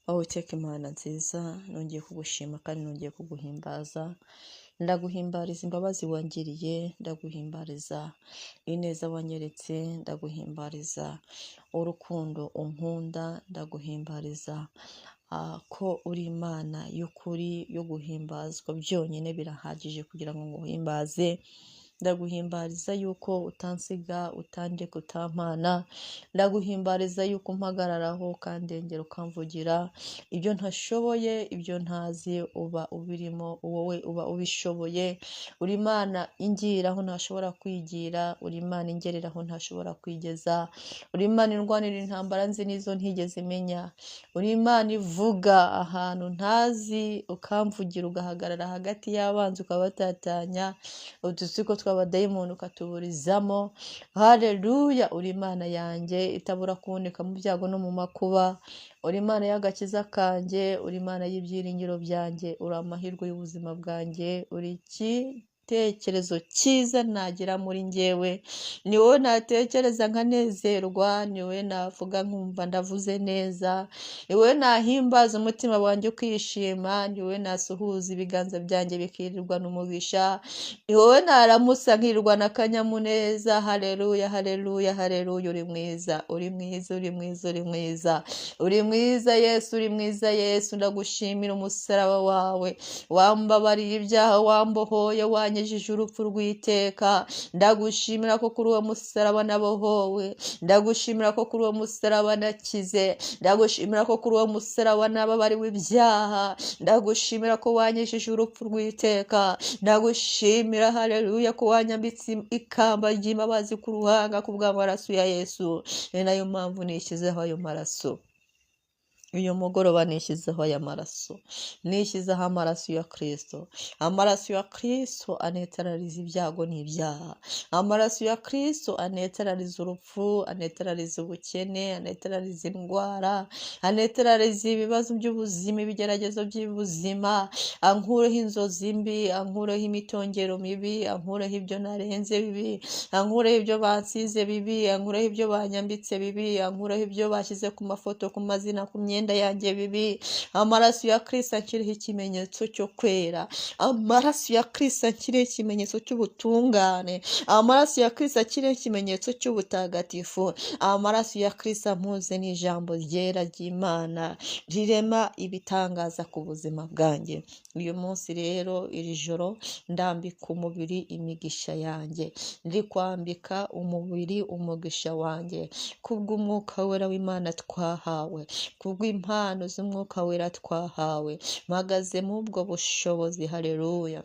Uwiteka Imana nziza, nongeye kugushima kandi nongeye kuguhimbaza. Ndaguhimbariza imbabazi wangiriye, ndaguhimbariza ineza wanyeretse, ndaguhimbariza urukundo unkunda, ndaguhimbariza ko uri Imana y'ukuri yo guhimbazwa, byonyine birahagije kugira ngo nguhimbaze. Ndaguhimbariza yuko utansiga, utandeka, utampana. Ndaguhimbariza yuko umpagararaho kandi ndengera ukamvugira. Ibyo ntashoboye, ibyo ntazi, uba ubirimo, wowe uba ubishoboye. Uri Imana ingira aho ntashobora kwigira, uri Imana ingerera aho ntashobora kwigeza, uri Imana indwanira intambara nzi n'izo ntigeze imenya, uri Imana ivuga ahantu ntazi ukamvugira, ugahagarara hagati y'abanzi ukabatatanya udutsiko tw'abadayimoni ukatuburizamo. Haleluya! Uri Imana yanjye itabura kuboneka mu byago no mu makuba, uri Imana y'agakiza kanjye, uri Imana y'ibyiringiro byanjye, uri amahirwe y'ubuzima bwanjye, uri igitekerezo cyiza nagira muri njyewe. Ni wowe natekereza nkanezerwa, ni wowe navuga nkumva ndavuze neza, ni wowe nahimbaza umutima wanjye ukishima, ni wowe nasuhuza ibiganza byanjye bikirirwa n'umugisha, ni wowe naramusa nkirirwa n'akanyamuneza. Haleluya, haleluya, haleluya! Uri mwiza, uri mwiza, uri mwiza, uri mwiza, uri mwiza Yesu, uri mwiza Yesu. Ndagushimira umusaraba wawe, wambabariye ibyaha, wambohoye, wanyejije urupfu rw'iteka. Ndagushimira ko kuri uwo musaraba nabohowe, ndagushimira ko kuri uwo musaraba nakize, ndagushimira ko kuri uwo musaraba nababariwe ibyaha, ndagushimira ko wanyejije urupfu rw'iteka, ndagushimira haleluya ko wanyambitse ikamba ry'imbabazi ku ruhanga ku bw'amaraso ya Yesu. Ni nayo mpamvu nishyizeho ayo maraso. Uyu mugoroba nishyizeho aya maraso, nishyizeho amaraso ya Kristo. Amaraso ya Kristo anetarariza ibyago n'ibyaha, amaraso ya Kristo anetarariza urupfu, anetarariza ubukene, anetarariza indwara, anetarariza ibibazo by'ubuzima, ibigeragezo by'ubuzima, ankureho inzozi mbi, ankureho imitongero mibi, ankureho ibyo narenze bibi, ankureho ibyo bansize bibi, ankureho ibyo banyambitse bibi, ankureho ibyo bashyize ku mafoto, ku mazina, ku myenda yanjye bibi. Amaraso ya Kristo akiriho ikimenyetso cyo kwera, amaraso ya Kristo akiriho ikimenyetso cy'ubutungane, amaraso ya Kristo akiriho ikimenyetso cy'ubutagatifu, amaraso ya Kristo ampuze n'ijambo ryera ry'Imana rirema ibitangaza ku buzima bwanjye. Uyu munsi rero, iri joro, ndambika umubiri imigisha yanjye, ndi kwambika umubiri umugisha wanjye kubw'umwuka wera w'Imana twahawe, kubw'impano z'umwuka wera twahawe. Mpagaze mu ubwo bushobozi, haleluya,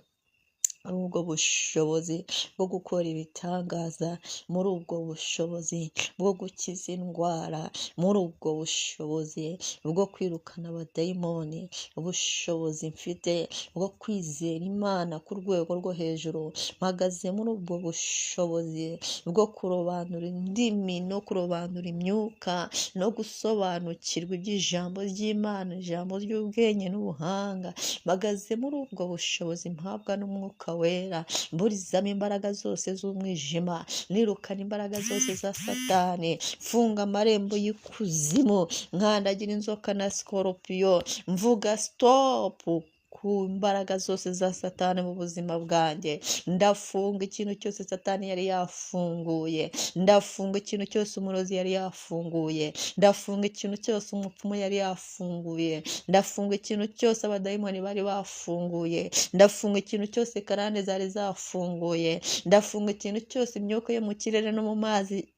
muri ubwo bushobozi bwo gukora ibitangaza, muri ubwo bushobozi bwo gukiza indwara, muri ubwo bushobozi bwo kwirukana abadayimoni, ubushobozi mfite bwo kwizera Imana ku rwego rwo hejuru. Mpagaze muri ubwo bushobozi bwo kurobanura indimi no kurobanura imyuka no gusobanukirwa iby'ijambo ry'Imana, ijambo ry'ubwenge n'ubuhanga. Mpagaze muri ubwo bushobozi mpabwa n'umwuka wera, mburizamo imbaraga zose z'umwijima, nirukana imbaraga zose za Satani, mfunga amarembo y'ikuzimu, nkandagira inzoka na sikoropiyo, mvuga stopu ku mbaraga zose za Satani mu buzima bwanjye. Ndafunga ikintu cyose Satani yari yafunguye, ndafunga ikintu cyose umurozi yari yafunguye, ndafunga ikintu cyose umupfumu yari yafunguye, ndafunga ikintu cyose abadayimoni bari bafunguye, ndafunga ikintu cyose karande zari zafunguye, ndafunga ikintu cyose imyuka yo mu kirere no mu mazi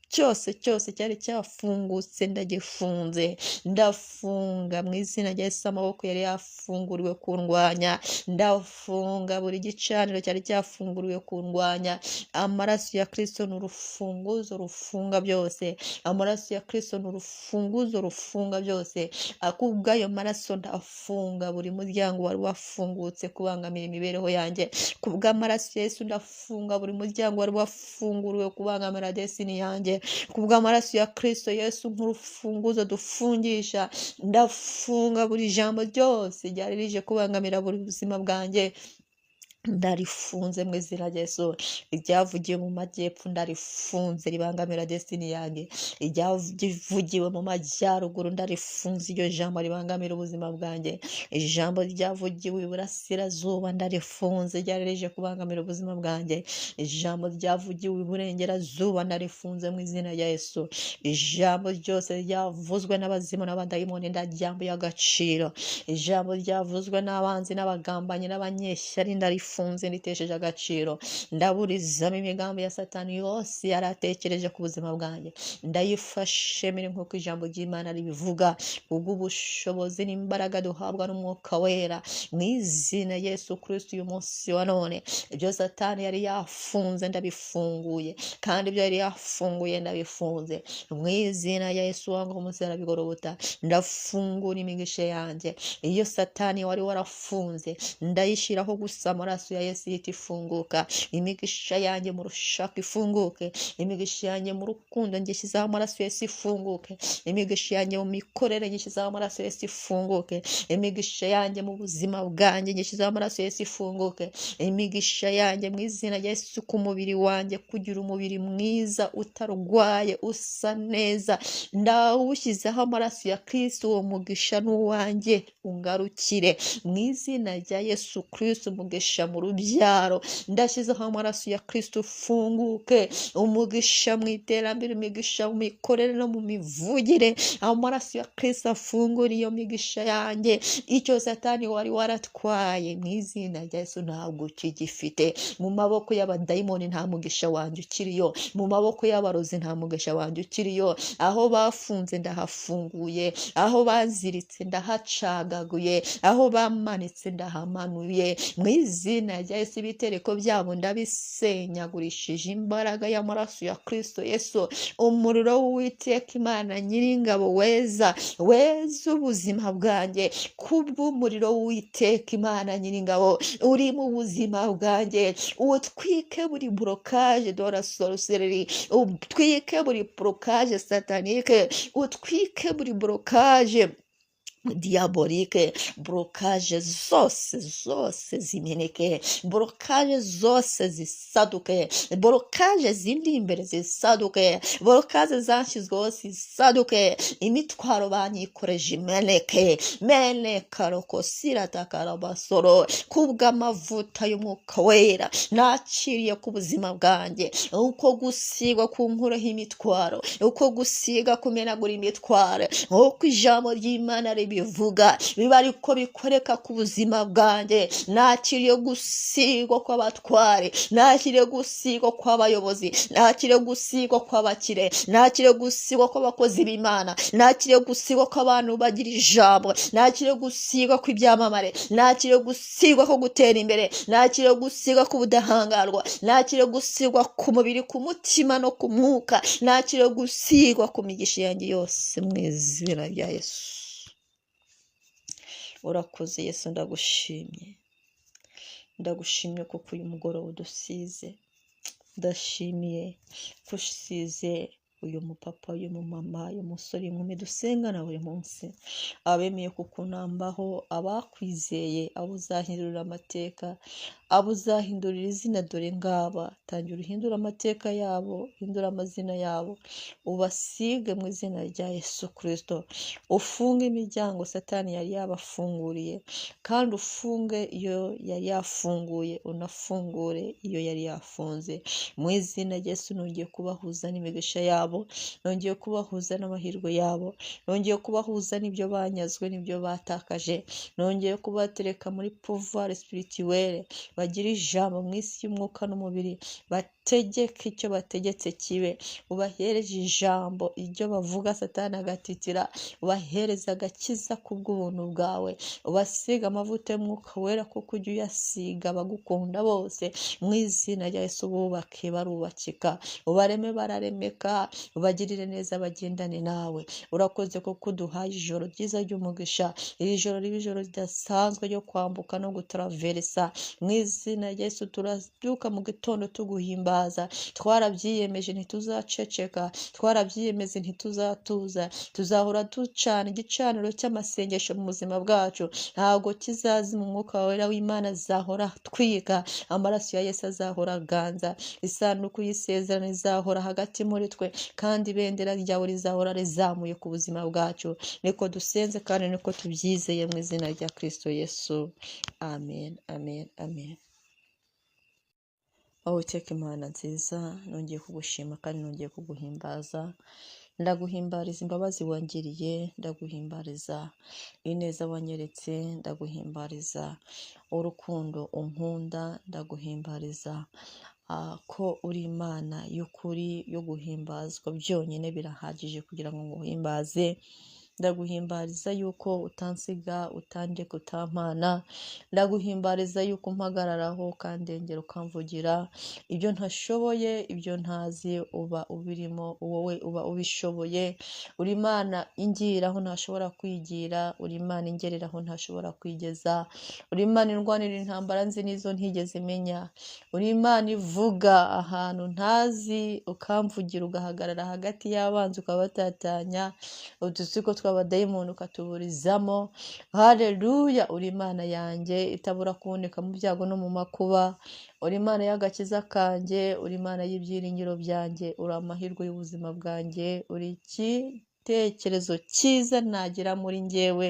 cyose cyari cyafungutse, ndagifunze. Ndafunga mu izina rya Yesu amaboko yari yafunguriwe kundwanya, ndafunga buri gicaniro cyari cyafunguriwe kundwanya. Amaraso ya Kristo ni urufunguzo rufunga byose, amaraso ya Kristo ni urufunguzo rufunga byose. Akubw'ayo maraso ndafunga buri muryango wari wafungutse kubangamira imibereho yanjye, kubw'amaraso ya Yesu ndafunga buri muryango wari wafunguriwe kubangamira destiny yanjye, kubw'amaraso ya Kristo Yesu nk'urufunguzo dufungisha. Ndafunga buri jambo ryose ryari rije kubangamira buri buzima bwanjye, ndarifunze mu izina rya Yesu. Iryavugiwe mu majyepfo ndarifunze ribangamira destiny yanjye. Iryavugiwe mu majyaruguru ndarifunze iryo jambo ribangamira ubuzima bwanjye. Ijambo ryavugiwe iburasirazuba ndarifunze ryari rije kubangamira ubuzima bwanjye. Ijambo ryavugiwe iburengerazuba ndarifunze mu izina rya Yesu. Ijambo ryose ryavuzwe n'abazimu n'abadayimoni ndaryambuye agaciro. Ijambo ryavuzwe n'abanzi n'abagambanyi n'abanyeshyari ndarifunze nditesheje agaciro. Ndaburizamo imigambi ya Satani yose yaratekereje ku buzima bwanjye. Ndayifashe mire nk'uko ijambo ry'Imana ribivuga, ubw'ubushobozi n'imbaraga duhabwa n'Umwuka Wera mu izina Yesu Kristo. Uyu munsi wa none ibyo Satani yari yafunze ndabifunguye, kandi ibyo yari yafunguye ndabifunze mu izina ya Yesu wangu umunsi arabigorobota. Ndafungura imigisha yanjye. Iyo Satani wari warafunze ndayishiraho gusa amaraso ya Yesu yita ifunguka. Imigisha yanjye mu rushako ifunguke. Imigisha yanjye mu rukundo ngishyizeho amaraso ya Yesu ifunguke. Imigisha yanjye mu mikorere ngishyizeho amaraso ya Yesu ifunguke. Imigisha yanjye mu buzima bwanjye ngishyizeho amaraso ya Yesu ifunguke. Imigisha yanjye mu izina rya Yesu ku mubiri wanjye, kugira umubiri mwiza utarwaye usa neza, ndawushyizeho amaraso ya Kristo. Uwo mugisha n'uwanjye ungarukire mu izina rya Yesu Kristo. Umugisha mu rubyaro ndashyizeho amaraso ya Kristo ufunguke. Umugisha mu iterambere, umugisha mu mikorere no mu mivugire, amaraso ya Kristo afungura iyo migisha yanjye. Icyo Satani wari waratwaye mu izina rya Yesu ntabwo ukigifite. Mu maboko y'abadayimoni nta mugisha wanjye ukiriyo. Mu maboko y'abarozi nta mugisha wanjye ukiriyo. Aho bafunze ndahafunguye. Aho baziritse ndahacagaguye. Aho bamanitse ndahamanuye mu izina rya Yesu. Ibitereko byabo ndabisenyagurishije imbaraga y'amaraso ya Kristo Yesu. Umuriro w'Uwiteka Imana Nyiringabo weza ubuzima bwanjye. Kubw'umuriro w'Uwiteka Imana Nyiringabo uri mu buzima bwanjye, utwike buri blokaje de la sorcellerie, utwike buri blokaje satanique, utwike buri blokaje diabolike, blokaje zose zimeneke, blokaje zose zisaduke, blokaje zindi imbere zisaduke, blokaje zashyizweho zisaduke, imitwaro banyikoreje imeneke, meneka rokosira takarabasoro. Kubw'amavuta y'Umwuka Wera nakiriye ku buzima bwanjye, uko gusigwa kunkureho imitwaro, uko gusiga kumenagura imitwaro, uko ijambo ry'Imana bivuga biba ariko bikoreka ku buzima bwanjye. Nakiriye gusigwa kw'abatware, nakiriye gusigwa kw'abayobozi, nakiriye gusigwa kw'abakire, nakiriye gusigwa kw'abakozi b'Imana, nakiriye gusigwa kw'abantu bagira ijambo, nakiriye gusigwa kw'ibyamamare, nakiriye gusigwa ko gutera imbere, nakiriye gusigwa k'ubudahangarwa, nakiriye gusigwa ku mubiri, ku mutima no ku mwuka, nakiriye gusigwa ku migisha yanjye yose mu izina rya Yesu. Urakoze Yesu, ndagushimye kuko uyu mugoroba udusize. Ndashimiye ko usize uyu mupapa, uyu mumama, uyu musore, inkumi dusengana buri munsi, abemeye kukunambaho, abakwizeye, abo uzahindurira amateka, abo uzahindurira izina. Dore ngaba tangira uhindura amateka yabo, hindura amazina yabo, ubasige mu izina rya Yesu Kristo. Ufunge imiryango Satani yari yabafunguriye, kandi ufunge iyo yari yafunguye, unafungure iyo yari yafunze mu izina rya Yesu. Nongeye kubahuza n'imigisha yabo, nongeye kubahuza n'amahirwe yabo, nongeye kubahuza n'ibyo banyazwe, n'ibyo batakaje, nongeye kubatereka muri pouvoir spirituelle, bagira ijambo mu isi y'umwuka n'umubiri, bategeke icyo bategetse kibe. Ubahereje ijambo, iryo bavuga Satani agatitira, ubahereza agakiza kubw'ubuntu bwawe, ubasiga amavuta y'Umwuka Wera kuko ujya uyasiga abagukunda bose mu izina rya Yesu. Bubake barubakika, ubareme bararemeka, ubagirire neza bagendane nawe. Urakoze kuko uduhaye ijoro ryiza ry'umugisha, iri joro riba ijoro ridasanzwe ryo kwambuka no gutaraveresa. Mu izina rya Yesu turabyuka mu gitondo tuguhimbaza, twarabyiyemeje ntituzaceceka, twarabyiyemeze ntituzatuza, tuzahora ducana igicaniro cy'amasengesho mu buzima bwacu, ntabwo kizazima. Umwuka wera w'Imana azahora twiga, amaraso ya Yesu azahora aganza, isanduku y'isezerano izahora hagati muri twe, kandi ibendera ryawe rizahora rizamuye ku buzima bwacu. Niko dusenze kandi niko tubyizeye mu izina rya Kristo Yesu, amen, amen, amen. Uwiteka Imana nziza, nongeye kugushima kandi nongeye kuguhimbaza. Ndaguhimbariza imbabazi wangiriye, ndaguhimbariza ineza wanyeretse, ndaguhimbariza urukundo unkunda, ndaguhimbariza ko uri Imana y'ukuri yo guhimbazwa, byonyine birahagije kugira ngo nguhimbaze. Ndaguhimbariza yuko utansiga, utandeka, utampana. Ndaguhimbariza yuko umpagararaho ukandengera, ukamvugira. Ibyo ntashoboye, ibyo ntazi, uba ubirimo, wowe uba ubishoboye. Uri Imana ingira aho ntashobora kwigira, uri Imana ingerera aho ntashobora kwigeza, uri Imana indwanira intambara nzi n'izo ntigeze menya, uri Imana ivuga ahantu ntazi, ukamvugira, ugahagarara hagati y'abanzi ukabatatanya udutsiko tw'abadayimoni ukatuburizamo. Haleluya! Uri Imana yanjye itabura kuboneka mu byago no mu makuba, uri Imana y'agakiza kanjye, uri Imana y'ibyiringiro byanjye, uri amahirwe y'ubuzima bwanjye, uri igitekerezo cyiza nagira muri njyewe.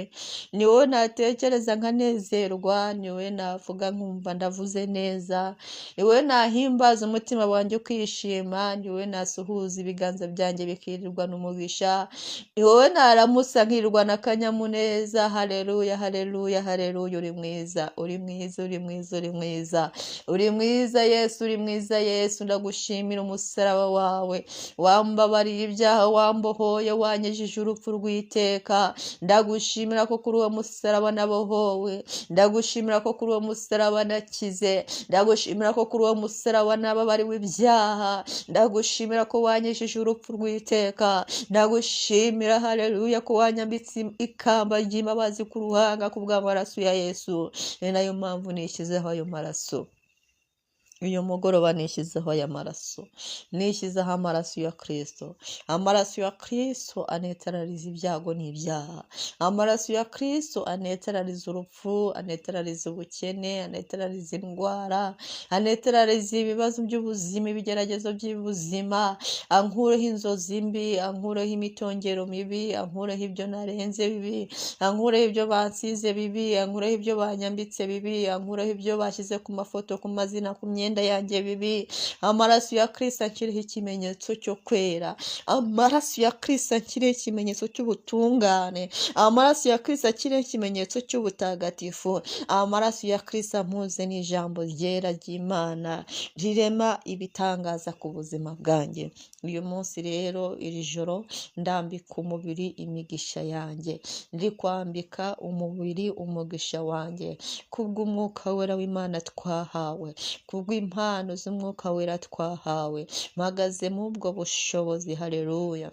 Ni wowe natekereza nkanezerwa, ni wowe navuga nkumva ndavuze neza, ni wowe nahimbaza umutima wanjye ukishima, ni wowe nasuhuza ibiganza byanjye bikirirwa n'umugisha, ni wowe naramusa nkirirwa n'akanyamuneza. Haleluya, haleluya, haleluya. Uri mwiza, uri mwiza, uri mwiza, uri mwiza, uri mwiza Yesu, uri mwiza Yesu. Ndagushimira umusaraba wawe, wambabariye ibyaha, wambohoye, wanyejije urupfu rw'iteka. Ndagushimira ko kuri uwo musaraba nabohowe, ndagushimira ko kuri uwo musaraba nakize, ndagushimira ko kuri uwo musaraba nababariwe ibyaha, ndagushimira ko wanyejije urupfu rw'iteka, ndagushimira haleluya ko wanyambitse ikamba ry'imbabazi ku ruhanga kubw'amaraso ya Yesu. Ni nayo mpamvu nishyizeho ayo maraso. Uyu mugoroba nishyizeho aya maraso, nishyizeho amaraso ya Kristo. Amaraso ya Kristo anetarariza ibyago n'ibyaha, amaraso ya Kristo anetarariza urupfu, anetarariza ubukene, anetarariza indwara, anetarariza ibibazo by'ubuzima, ibigeragezo by'ubuzima, ankureho inzozi mbi, ankureho imitongero mibi, ankureho ibyo narenze bibi, ankureho ibyo bansize bibi, ankureho ibyo banyambitse bibi, ankureho ibyo bashyize ku mafoto, ku mazina, ku myenda yanjye bibi. Amaraso ya Kristo akiriho ikimenyetso cyo kwera, amaraso ya Kristo akiriho ikimenyetso cy'ubutungane, amaraso ya Kristo akiriho ikimenyetso cy'ubutagatifu, amaraso ya Kristo ampuze n'ijambo ryera ry'Imana rirema ibitangaza ku buzima bwanjye. Uyu munsi rero, iri joro, ndambika umubiri imigisha yanjye, ndi kwambika umubiri umugisha wanjye, kubw'umwuka wera w'Imana twahawe, kubw'impano z'umwuka wera twahawe. Mpagaze mu ubwo bushobozi, haleluya,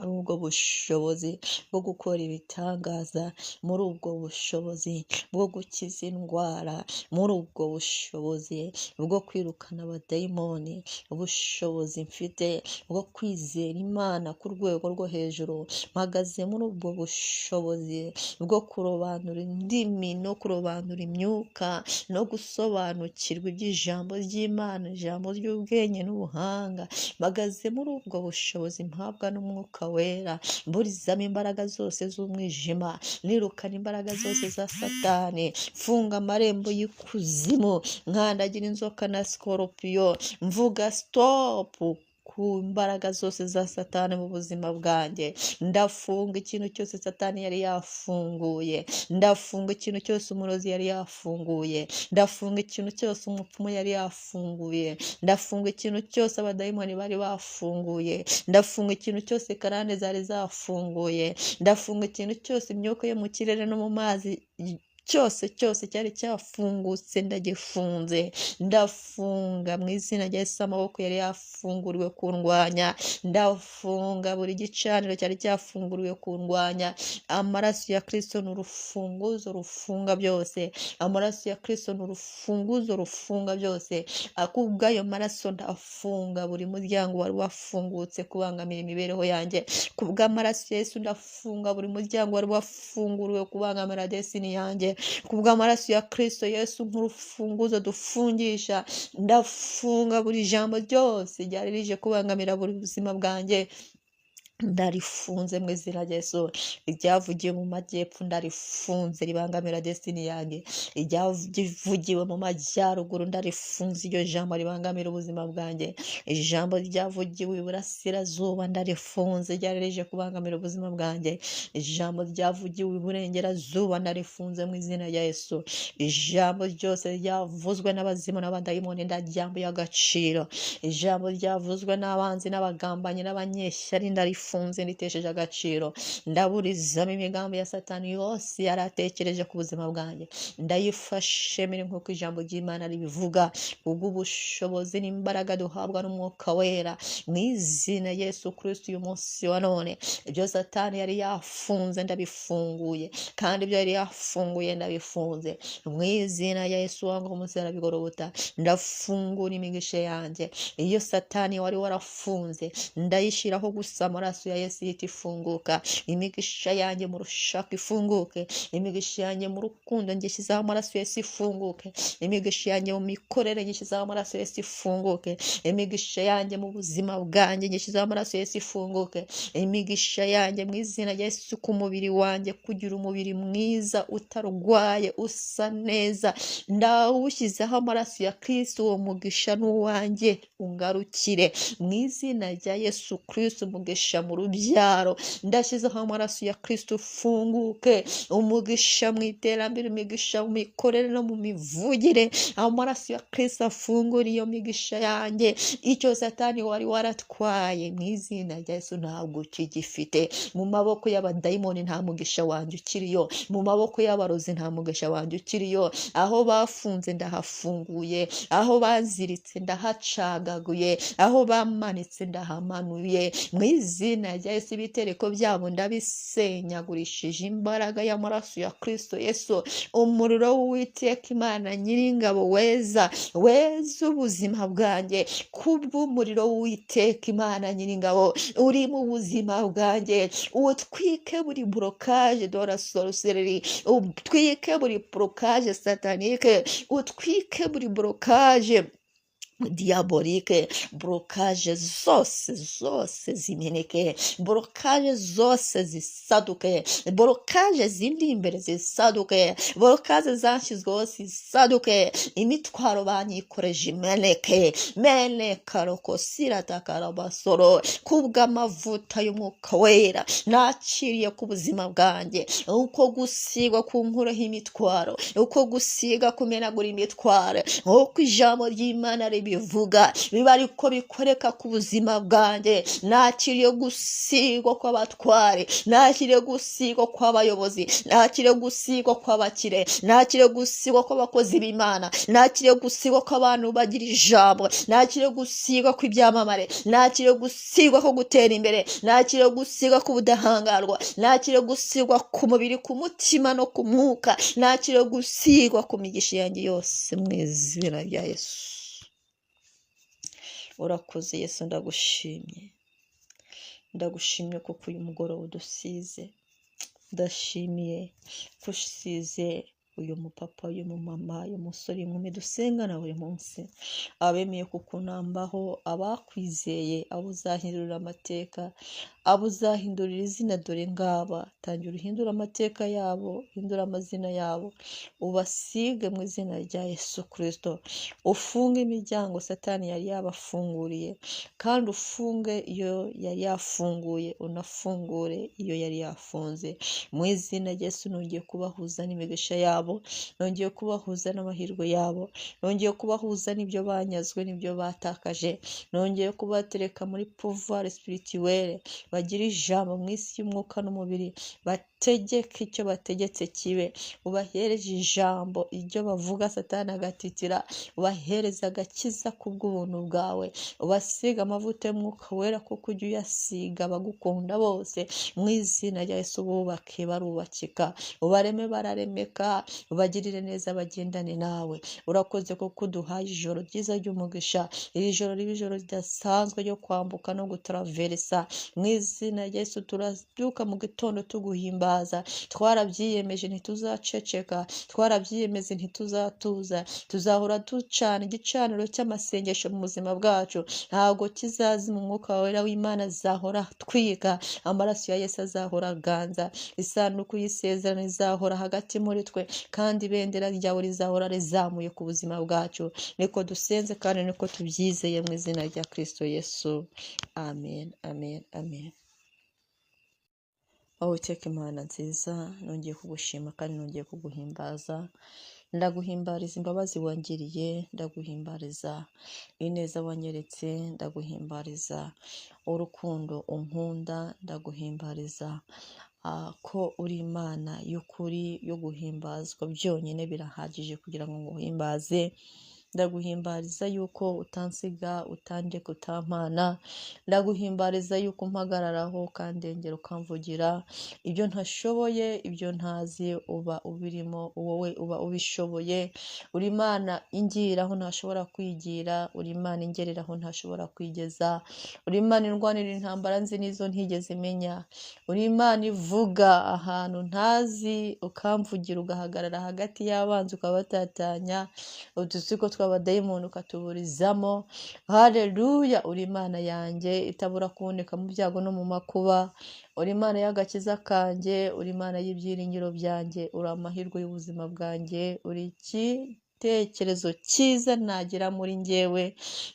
ubwo bushobozi bwo gukora ibitangaza, muri ubwo bushobozi bwo gukiza indwara, muri ubwo bushobozi bwo kwirukana abadayimoni, ubushobozi mfite bwo kwizera Imana ku rwego rwo hejuru. Mpagaze muri ubwo bushobozi bwo kurobanura indimi no kurobanura imyuka no gusobanukirwa iby'ijambo ry'Imana, ijambo ry'ubwenge n'ubuhanga. Mpagaze muri ubwo bushobozi mpabwa n'umwuka wera, mburizamo imbaraga zose z'umwijima, nirukana imbaraga zose za Satani, mfunga amarembo y'ikuzimu, nkandagira inzoka na sikoropiyo, mvuga stop ku mbaraga zose za Satani mu buzima bwanjye. Ndafunga ikintu cyose Satani yari yafunguye, ndafunga ikintu cyose umurozi yari yafunguye, ndafunga ikintu cyose umupfumu yari yafunguye, ndafunga ikintu cyose abadayimoni bari bafunguye, ndafunga ikintu cyose karande zari zafunguye, ndafunga ikintu cyose imyuka yo mu kirere no mu mazi cyose cyari cyafungutse ndagifunze, ndafunga mu izina rya Yesu. Amaboko yari yafunguriwe kundwanya, ndafunga buri gicaniro cyari cyafunguriwe kundwanya. Amaraso ya Kristo ni urufunguzo rufunga byose, amaraso ya Kristo ni urufunguzo rufunga byose. Akubw'ayo maraso ndafunga buri muryango wari wafungutse kubangamira imibereho yanjye. Kubw'amaraso ya Yesu ndafunga buri muryango wari wafunguriwe kubangamira destiny yanjye. Kubw'amaraso ya Kristo Yesu nk'urufunguzo dufungisha, ndafunga buri jambo ryose ryari rije kubangamira buri buzima bwanjye, ndarifunze mu izina rya Yesu. Iryavugiwe mu majyepfo ndarifunze ribangamira destiny yanjye, iryavugiwe mu majyaruguru ndarifunze iryo jambo ribangamira ubuzima bwanjye. Ijambo ryavugiwe iburasirazuba ndarifunze ryari rije kubangamira ubuzima bwanjye. Ijambo ryavugiwe iburengerazuba ndarifunze mu izina rya Yesu. Ijambo ryose ryavuzwe n'abazimu n'abadayimoni ndaryambuye agaciro. Ijambo ryavuzwe n'abanzi n'abagambanyi n'abanyeshyari ndarifunze nditesheje agaciro. Ndaburizamo imigambi ya Satani yose yaratekereje ku buzima bwanjye, ndayifashe miri nk'uko ijambo ry'Imana ribivuga, ubw'ubushobozi n'imbaraga duhabwa n'Umwuka Wera mu izina Yesu Kristo. Uyu munsi wa none ibyo Satani yari yafunze ndabifunguye, kandi ibyo yari yafunguye ndabifunze mu izina ya Yesu. Wangu umunsi yarabigorobota, ndafungura imigisha yanjye. Iyo Satani wari warafunze ndayishyiraho gusa amaraso ya Yesu ihita ifunguka. Imigisha yanjye mu rushako ifunguke, imigisha yanjye mu rukundo ngishyizeho amaraso ya Yesu ifunguke, imigisha yanjye mu mikorere ngishyizeho amaraso ya Yesu ifunguke, imigisha yanjye mu buzima bwanjye ngishyizeho amaraso ya Yesu ifunguke, imigisha yanjye mu izina rya Yesu ku mubiri wanjye, kugira umubiri mwiza utarwaye usa neza, ndawushyizeho amaraso ya Kristo. Uwo mugisha n'uwanjye ungarukire mu izina rya Yesu Kristo. Umugisha mu rubyaro ndashyizeho amaraso ya Kristo ufunguke, umugisha mu iterambere, imigisha mu mikorere no mu mivugire, amaraso ya Kristo afungura iyo migisha yanjye. Icyo Satani wari waratwaye mu izina rya Yesu ntabwo kigifite. Mu maboko y'abadayimoni nta mugisha wanjye ukiriyo, mu maboko y'abarozi nta mugisha wanjye ukiriyo. Aho bafunze ndahafunguye, aho baziritse ndahacagaguye, aho bamanitse ndahamanuye mu izina rya Yesu. Ibitereko byabo ndabisenyagurishije imbaraga y'amaraso ya Kristo Yesu. Umuriro w'Uwiteka Imana Nyiringabo weza ubuzima bwanjye. Kubw'umuriro w'Uwiteka Imana Nyiringabo uri mu buzima bwanjye, utwike buri blokaje de la sorcellerie, utwike buri blokaje satanike, utwike buri blokaje diabolike, blokaje zose zimeneke, blokaje zose zisaduke, blokaje zindi imbere zisaduke, blokaje zanshyizweho zisaduke, imitwaro banyikoreje imeneke, meneka rokosira takarabasoro. Kubw'amavuta y'Umwuka Wera nakiriye ku buzima bwanjye, uko gusigwa ku nkureho imitwaro, uko gusiga kumenagura imitwaro, uko ijambo ry'Imana bivuga biba ariko bikoreka ku buzima bwanjye. Nakiriye gusigwa kw'abatware, nakiriye gusigwa kw'abayobozi, nakiriye gusigwa kw'abakire, nakiriye gusigwa kw'abakozi b'Imana, nakiriye gusigwa kw'abantu bagira ijambo, nakiriye gusigwa kw'ibyamamare, nakiriye gusigwa ko gutera imbere, nakiriye gusigwa k'ubudahangarwa, nakiriye gusigwa ku mubiri, ku mutima no ku mwuka, nakiriye gusigwa ku migisha yanjye yose mu izina rya Yesu. Urakoze Yesu, ndagushimye kuko uyu mugoroba udusize. Ndashimiye ko usize uyu mupapa, uyu mumama, uyu musore, inkumi dusengana buri munsi, abemeye kukunambaho, abakwizeye, abo uzahindurira amateka, abo uzahindurira izina. Dore ngaba, tangira uhindura amateka yabo, hindura amazina yabo, ubasige mu izina rya Yesu Kristo. Ufunge imiryango Satani yari yabafunguriye, kandi ufunge iyo yari yafunguye, unafungure iyo yari yafunze mu izina rya Yesu. Nongeye kubahuza n'imigisha yabo, nongeye kubahuza n'amahirwe yabo, nongeye kubahuza n'ibyo banyazwe, n'ibyo batakaje, nongeye kubatereka muri pouvoir spirituelle, bagira ijambo mu isi y'umwuka n'umubiri, utegeke icyo bategetse kibe, ubahereje ijambo iryo bavuga Satani agatitira, ubahereza agakiza kubw'ubuntu bwawe, ubasiga amavuta y'Umwuka Wera kuko ujya uyasiga abagukunda bose, mu izina rya Yesu bubake barubakika, ubareme bararemeka, ubagirire neza bagendane nawe. Urakoze kuko uduhaye ijoro ryiza ry'umugisha, iri joro riba ijoro ridasanzwe ryo kwambuka no gutaraveresa, mu izina rya Yesu turabyuka mu gitondo tuguhimbaza, twarabyiyemeje ntituzaceceka, twarabyiyemeje ntituzatuza, tuzahora ducana igicaniro cy'amasengesho mu buzima bwacu, ntabwo kizazima, Umwuka Wera w'Imana azahora twiga, amaraso ya Yesu azahora aganza, isanduku y'isezerano izahora hagati muri twe, kandi ibendera ryawe rizahora rizamuye ku buzima bwacu. Niko dusenze kandi niko tubyizeye mu izina rya Kristo Yesu, amen, amen, amen. Uwiteka Imana nziza, nongeye kugushima kandi nongeye kuguhimbaza, ndaguhimbariza imbabazi wangiriye, ndaguhimbariza ineza wanyeretse, ndaguhimbariza urukundo unkunda, ndaguhimbariza ko uri Imana y'ukuri yo guhimbazwa, byonyine birahagije kugira ngo nguhimbaze. Ndaguhimbariza yuko utansiga, utandeka, utampana, ndaguhimbariza yuko umpagararaho kandi ngera ukamvugira, ibyo ntashoboye, ibyo ntazi uba ubirimo, wowe uba ubishoboye. Uri Imana ingira aho ntashobora kwigira, uri Imana ingerera aho ntashobora kwigeza, uri Imana indwanira intambara nzi n'izo ntigeze imenya, uri Imana ivuga ahantu ntazi ukamvugira, ugahagarara hagati y'abanzi ukabatatanya, udutsiko tw'abadayimoni ukatuburizamo. Haleluya, uri Imana yanjye itabura kuboneka mu byago no mu makuba, uri Imana y'agakiza kanjye, uri Imana y'ibyiringiro byanjye, uri amahirwe y'ubuzima bwanjye, uri igitekerezo cyiza nagira muri njyewe,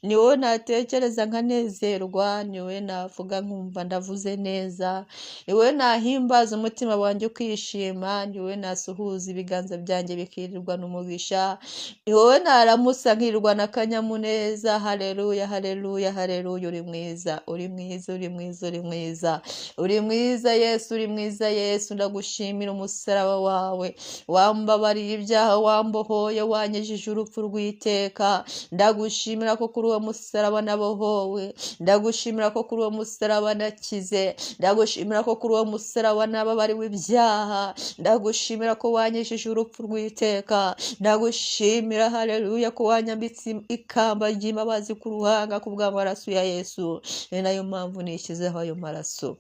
ni wowe natekereza nkanezerwa, ni wowe navuga nkumva ndavuze neza, ni wowe nahimbaza umutima wanjye ukishima, ni wowe nasuhuza ibiganza byanjye bikirirwa n'umugisha, ni wowe naramusa nkirirwa n'akanyamuneza. Haleluya, haleluya, haleluya, uri mwiza, uri mwiza, uri mwiza, uri mwiza, uri mwiza Yesu, uri mwiza Yesu. Ndagushimira umusaraba wawe, wambabariye ibyaha, wambohoye, wanyejije urupfu rw'iteka. Ndagushimira ko kuri uwo musaraba nabohowe, ndagushimira ko kuri uwo musaraba nakize, ndagushimira ko kuri uwo musaraba nababariwe ibyaha, ndagushimira ko wanyejije urupfu rw'iteka, ndagushimira haleluya ko wanyambitse ikamba ry'imbabazi ku ruhanga kubw'amaraso ya Yesu. Ni nayo mpamvu nishyizeho ayo maraso.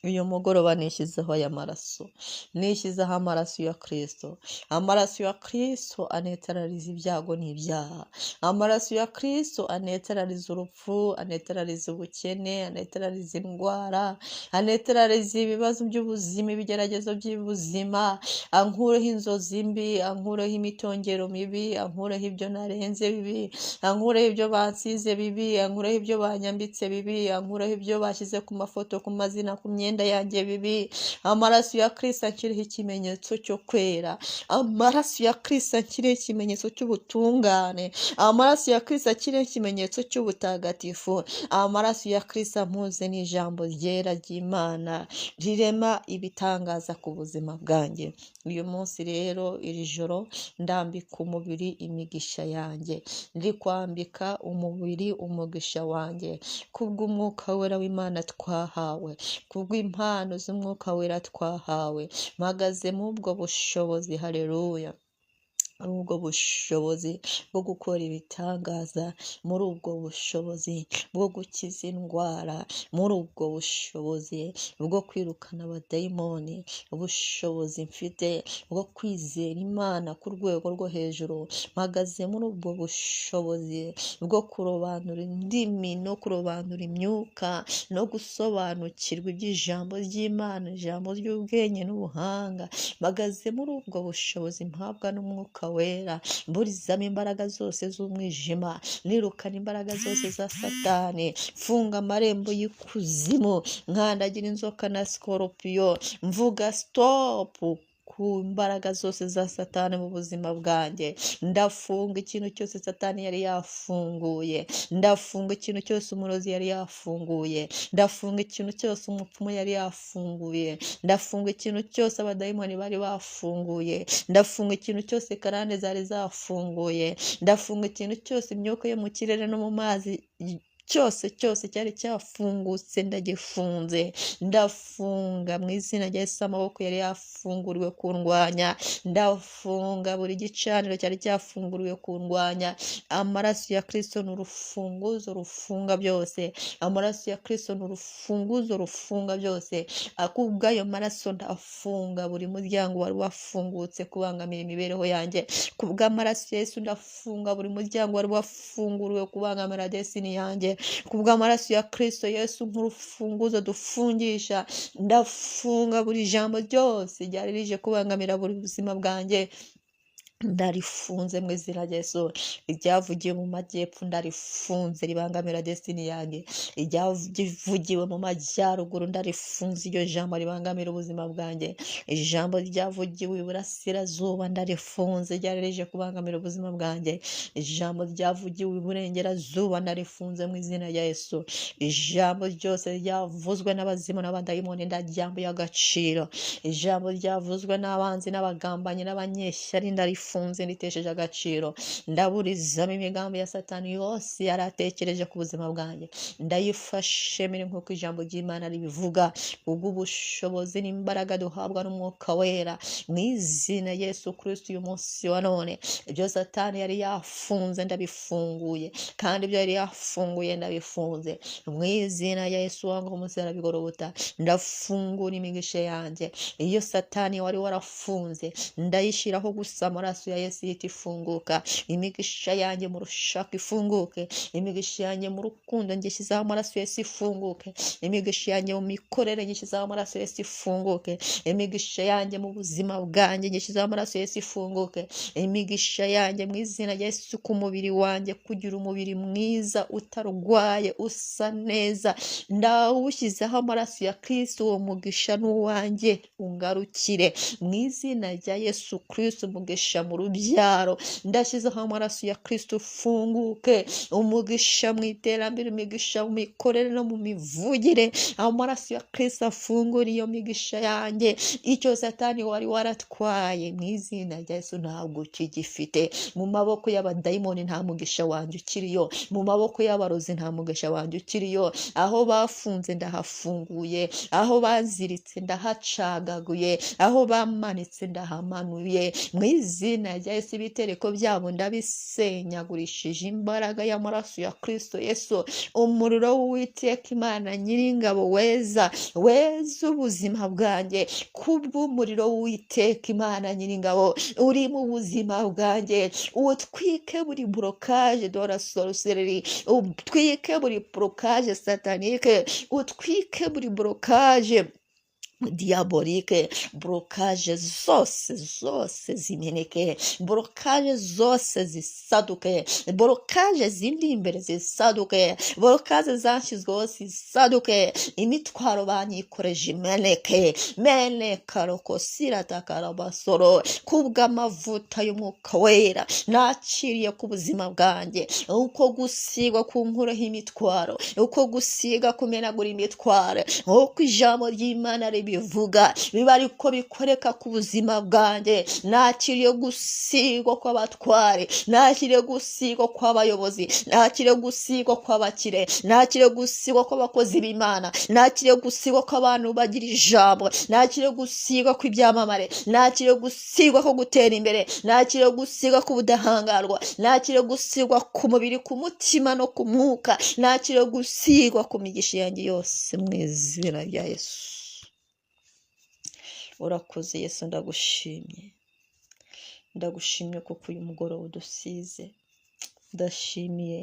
Uyu mugoroba nishyizeho aya maraso, nishyizeho amaraso ya Kristo. Amaraso ya Kristo anetarariza ibyago n'ibyaha, amaraso ya Kristo anetarariza urupfu, anetarariza ubukene, anetarariza indwara, anetarariza ibibazo by'ubuzima, ibigeragezo by'ubuzima, ankureho inzozi mbi, ankureho imitongero mibi, ankureho ibyo narenze bibi, ankureho ibyo bansize bibi, ankureho ibyo banyambitse bibi, ankureho ibyo bashyize ku mafoto, ku mazina, ku myenda yanjye bibi. Amaraso ya Kristo akiriho ikimenyetso cyo kwera, amaraso ya Kristo akiriho ikimenyetso cy'ubutungane, amaraso ya Kristo akiriho ikimenyetso cy'ubutagatifu, amaraso ya Kristo ampuze n'ijambo ryera ry'Imana rirema ibitangaza ku buzima bwanjye. Uyu munsi rero, iri joro, ndambika umubiri imigisha yanjye, ndi kwambika umubiri umugisha wanjye, kubw'Umwuka Wera w'Imana twahawe, kubw'impano z'Umwuka Wera twahawe. Mpagaze mu ubwo bushobozi, haleluya, ubwo bushobozi bwo gukora ibitangaza, muri ubwo bushobozi bwo gukiza indwara, muri ubwo bushobozi bwo kwirukana abadayimoni, ubushobozi mfite bwo kwizera Imana ku rwego rwo hejuru. Mpagaze muri ubwo bushobozi bwo kurobanura indimi no kurobanura imyuka no gusobanukirwa iby'ijambo ry'Imana, ijambo ry'ubwenge n'ubuhanga. Mpagaze muri ubwo bushobozi mpabwa n'Umwuka Wera, mburizamo imbaraga zose z'umwijima, nirukana imbaraga zose za Satani, funga amarembo y'ikuzimu, nkandagira inzoka na skoropiyo, mvuga stop ku mbaraga zose za satani mu buzima bwanjye. Ndafunga ikintu cyose satani yari yafunguye, ndafunga ikintu cyose umurozi yari yafunguye, ndafunga ikintu cyose umupfumu yari yafunguye, ndafunga ikintu cyose abadayimoni bari bafunguye, ndafunga ikintu cyose karande zari zafunguye, ndafunga ikintu cyose imyuka yo mu kirere no mu mazi cyose cyari cyafungutse ndagifunze. Ndafunga mu izina rya Yesu amaboko yari yafunguriwe kundwanya, ndafunga buri gicaniro cyari cyafunguriwe kundwanya. Amaraso ya Kristo ni urufunguzo rufunga byose, amaraso ya Kristo ni urufunguzo rufunga byose. Akubw'ayo maraso ndafunga buri muryango wari wafungutse kubangamira imibereho yanjye. Kubw'amaraso ya Yesu ndafunga buri muryango wari wafunguriwe kubangamira destiny yanjye. Kubw'amaraso ya Kristo Yesu nk'urufunguzo dufungisha, ndafunga buri jambo ryose ryari rije kubangamira buri buzima bwanjye. Ndarifunze mu izina rya Yesu. Iryavugiwe mu majyepfo ndarifunze ribangamira destiny yanjye. Iryavugiwe mu majyaruguru ndarifunze iryo jambo ribangamira ubuzima bwanjye. Ijambo ryavugiwe iburasirazuba ndarifunze ryari rije kubangamira ubuzima bwanjye. Ijambo ryavugiwe iburengerazuba ndarifunze mu izina rya Yesu. Ijambo ryose ryavuzwe n'abazimu n'abadayimoni ndaryambuye agaciro. Ijambo ryavuzwe n'abanzi n'abagambanyi n'abanyeshyari ndarifunze nditesheje agaciro. Ndaburizamo imigambi ya satani yose yaratekereje ku buzima bwanjye. Ndayifashe mire nk'uko ijambo ry'Imana ribivuga, ubw'ubushobozi n'imbaraga duhabwa n'umwuka wera mu izina Yesu Kristo. Uyu munsi wa none ibyo satani yari yafunze ndabifunguye, kandi ibyo yari yafunguye ndabifunze mu izina ya Yesu. Wangu umunsi arabigorobota, ndafungura imigisha yanjye. Iyo satani wari warafunze ndayishiraho gusa amaraso ya Yesu yita ifunguka. Imigisha yanjye mu rushaka ifunguke, imigisha yanjye mu rukundo ngishyizeho amaraso ya Yesu ifunguke, imigisha yanjye mu mikorere ngishyizeho amaraso ya Yesu ifunguke, imigisha yanjye mu buzima bwanjye ngishyizeho amaraso ya Yesu ifunguke, imigisha yanjye mu izina rya Yesu ku mubiri wanjye, kugira umubiri mwiza utarwaye usa neza, ndawushyizeho amaraso ya Kristo. Uwo mugisha n'uwanjye ungarukire mu izina rya Yesu Kristo. Umugisha mu rubyaro ndashyizeho amaraso ya Kristo ufunguke, umugisha mu iterambere, imigisha mu mikorere no mu mivugire, amaraso ya Kristo afungura iyo migisha yanjye. Icyo satani wari waratwaye mu izina rya Yesu ntabwo kigifite. Mu maboko y'abadayimoni nta mugisha wanjye ukiriyo, mu maboko y'abarozi nta mugisha wanjye ukiriyo. Aho bafunze ndahafunguye, aho baziritse ndahacagaguye, aho bamanitse ndahamanuye mu izina rya Yesu. Ibitereko byabo ndabisenyagurishije imbaraga y'amaraso ya Kristo Yesu. Umuriro w'Uwiteka Imana Nyiringabo weza ubuzima bwanjye. Kubw'umuriro w'Uwiteka Imana Nyiringabo uri mu buzima bwanjye, utwike buri blockage de la sorcellerie, utwike buri blockage satanique, utwike buri blockage diabolike, blokaje zose zimeneke, blokaje zose zisaduke, blokaje zindi imbere zisaduke, blokaje zashyizweho zisaduke, imitwaro banyikoreje imeneke, meneka rokosira takarabasoro. Kubw'amavuta y'umwuka wera nakiriye ku buzima bwanjye, uko gusigwa kunkureho imitwaro, uko gusiga kumenagura imitwaro, uko ijambo ry'Imana bivuga biba ariko bikoreka ku buzima bwanjye. Nakiriye gusigwa kw'abatware, nakiriye gusigwa kw'abayobozi, nakiriye gusigwa kw'abakire, nakiriye gusigwa kw'abakozi b'Imana, nakiriye gusigwa kw'abantu bagira ijambo, nakiriye gusigwa kw'ibyamamare, nakiriye gusigwa ko gutera imbere, nakiriye gusigwa k'ubudahangarwa, nakiriye gusigwa ku mubiri, ku mutima no ku mwuka, nakiriye gusigwa ku migisha yanjye yose mu izina rya Yesu. Urakoze Yesu, ndagushimye kuko uyu mugoroba udusize. Ndashimiye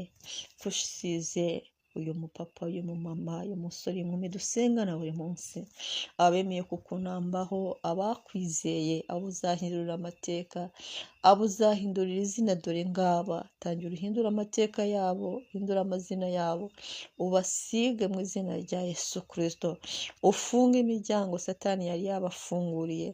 ko usize uyu mupapa, uyu mumama, uyu musore, inkumi dusengana buri munsi, abemeye kukunambaho, abakwizeye, abo uzahindurira amateka, abo uzahindurira izina, dore ngaba, tangira uhindura amateka yabo, uhindura amazina yabo, ubasige mu izina rya Yesu Kristo, ufunge imiryango Satani yari yabafunguriye,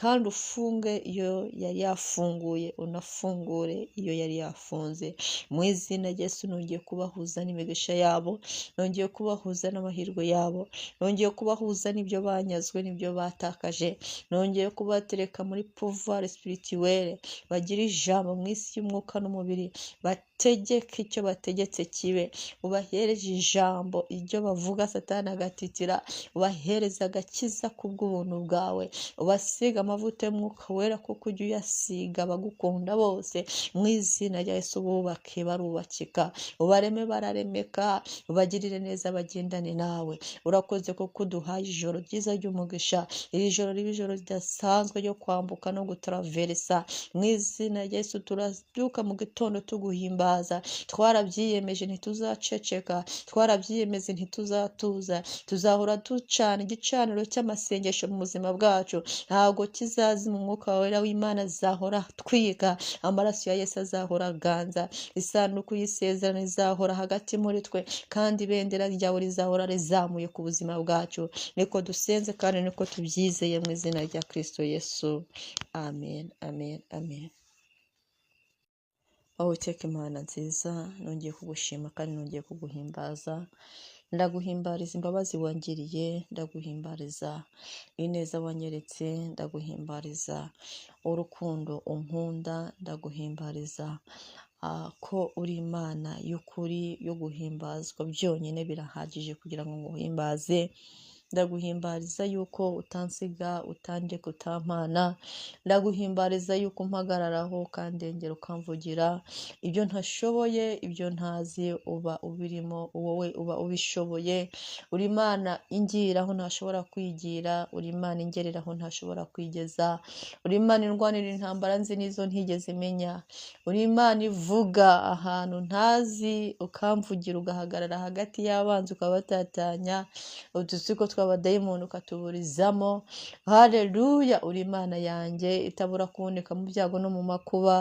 kandi ufunge iyo yari yafunguye, unafungure iyo yari yafunze, mu izina rya Yesu. Nongeye kubahuza n'imigisha yabo, nongeye kubahuza n'amahirwe yabo, nongeye kubahuza n'ibyo banyazwe, n'ibyo batakaje, nongeye kubatereka muri pouvoir spirituelle, bagira ijambo mu isi y'umwuka n'umubiri, bategeke icyo bategetse kibe, ubahereje ijambo, ibyo bavuga Satani agatitira, ubahereza agakiza kubw'ubuntu bwawe, ubasiga amavuta y'umwuka wera, kuko ujya uyasiga abagukunda bose, mu izina rya Yesu. Bubake barubakika, ubareme bararemeka, ubagirire neza, bagendane nawe. Urakoze kuko uduhaye ijoro ryiza ry'umugisha, iri joro riba ijoro ridasanzwe ryo kwambuka no gutaraveresa, mu izina rya Yesu. Turabyuka mu gitondo tuguhimbaza, twarabyiyemeje ntituzaceceka, twarabyiyemeje ntituzatuza, tuzahora ducana igicaniro cy'amasengesho mu buzima bwacu, ntabwo kizazima, umwuka wera w'Imana azahora twiga, amaraso ya Yesu azahora aganza, isanduku y'isezerano izahora hagati muri twe, kandi ibendera ryawe rizahora rizamuye ku buzima bwacu. Niko dusenze kandi niko tubyizeye mu izina rya Kristo Yesu, amen, amen, amen. Uwiteka Imana nziza, nongeye kugushima kandi nongeye kuguhimbaza, ndaguhimbariza imbabazi wangiriye, ndaguhimbariza ineza wanyeretse, ndaguhimbariza urukundo unkunda, ndaguhimbariza ko uri Imana y'ukuri yo guhimbazwa, byonyine birahagije kugira ngo nguhimbaze. Ndaguhimbariza yuko utansiga, utandeka, utampana, ndaguhimbariza yuko umpagararaho ukandengera, ukamvugira, ibyo ntashoboye, ibyo ntazi, uba ubirimo, wowe uba ubishoboye. Uri Imana ingira aho ntashobora kwigira, uri Imana ingerera aho ntashobora kwigeza, uri Imana indwanira intambara nzi n'izo ntigeze menya, uri Imana ivuga ahantu ntazi, ukamvugira, ugahagarara hagati y'abanzi ukabatatanya, udutsiko tw'abadayimoni ukatuburizamo. Haleluya! Uri Imana yanjye itabura kuboneka mu byago no mu makuba,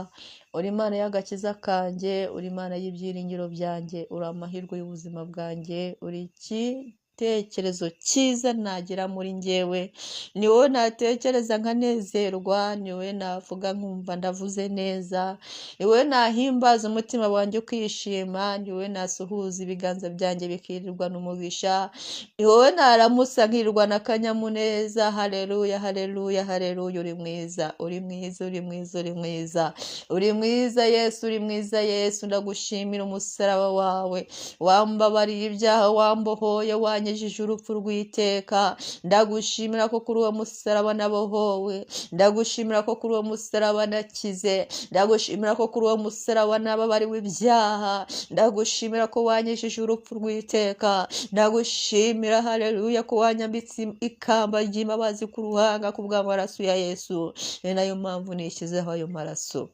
uri Imana y'agakiza kanjye, uri Imana y'ibyiringiro byanjye, uri amahirwe y'ubuzima bwanjye, uri igitekerezo cyiza nagira muri njyewe, ni wowe natekereza nkanezerwa, ni wowe navuga nkumva ndavuze neza, ni wowe nahimbaza umutima wanjye ukishima, ni wowe nasuhuza ibiganza byanjye bikirirwa n'umugisha, ni wowe naramusa nkirirwa n'akanyamuneza. Haleluya, haleluya, haleluya. Uri mwiza, uri mwiza, uri mwiza, uri mwiza, uri mwiza Yesu, uri mwiza Yesu. Ndagushimira umusaraba wawe, wambabariye ibyaha, wambohoye, wanyejije urupfu rw'iteka. Ndagushimira ko kuri uwo musaraba nabohowe, ndagushimira ko kuri uwo musaraba nakize, ndagushimira ko kuri uwo musaraba nababariwe ibyaha, ndagushimira ko wanyejije urupfu rw'iteka, ndagushimira haleluya ko wanyambitse ikamba ry'imbabazi ku ruhanga kubw'amaraso ya Yesu. Ni nayo mpamvu nishyizeho ayo maraso.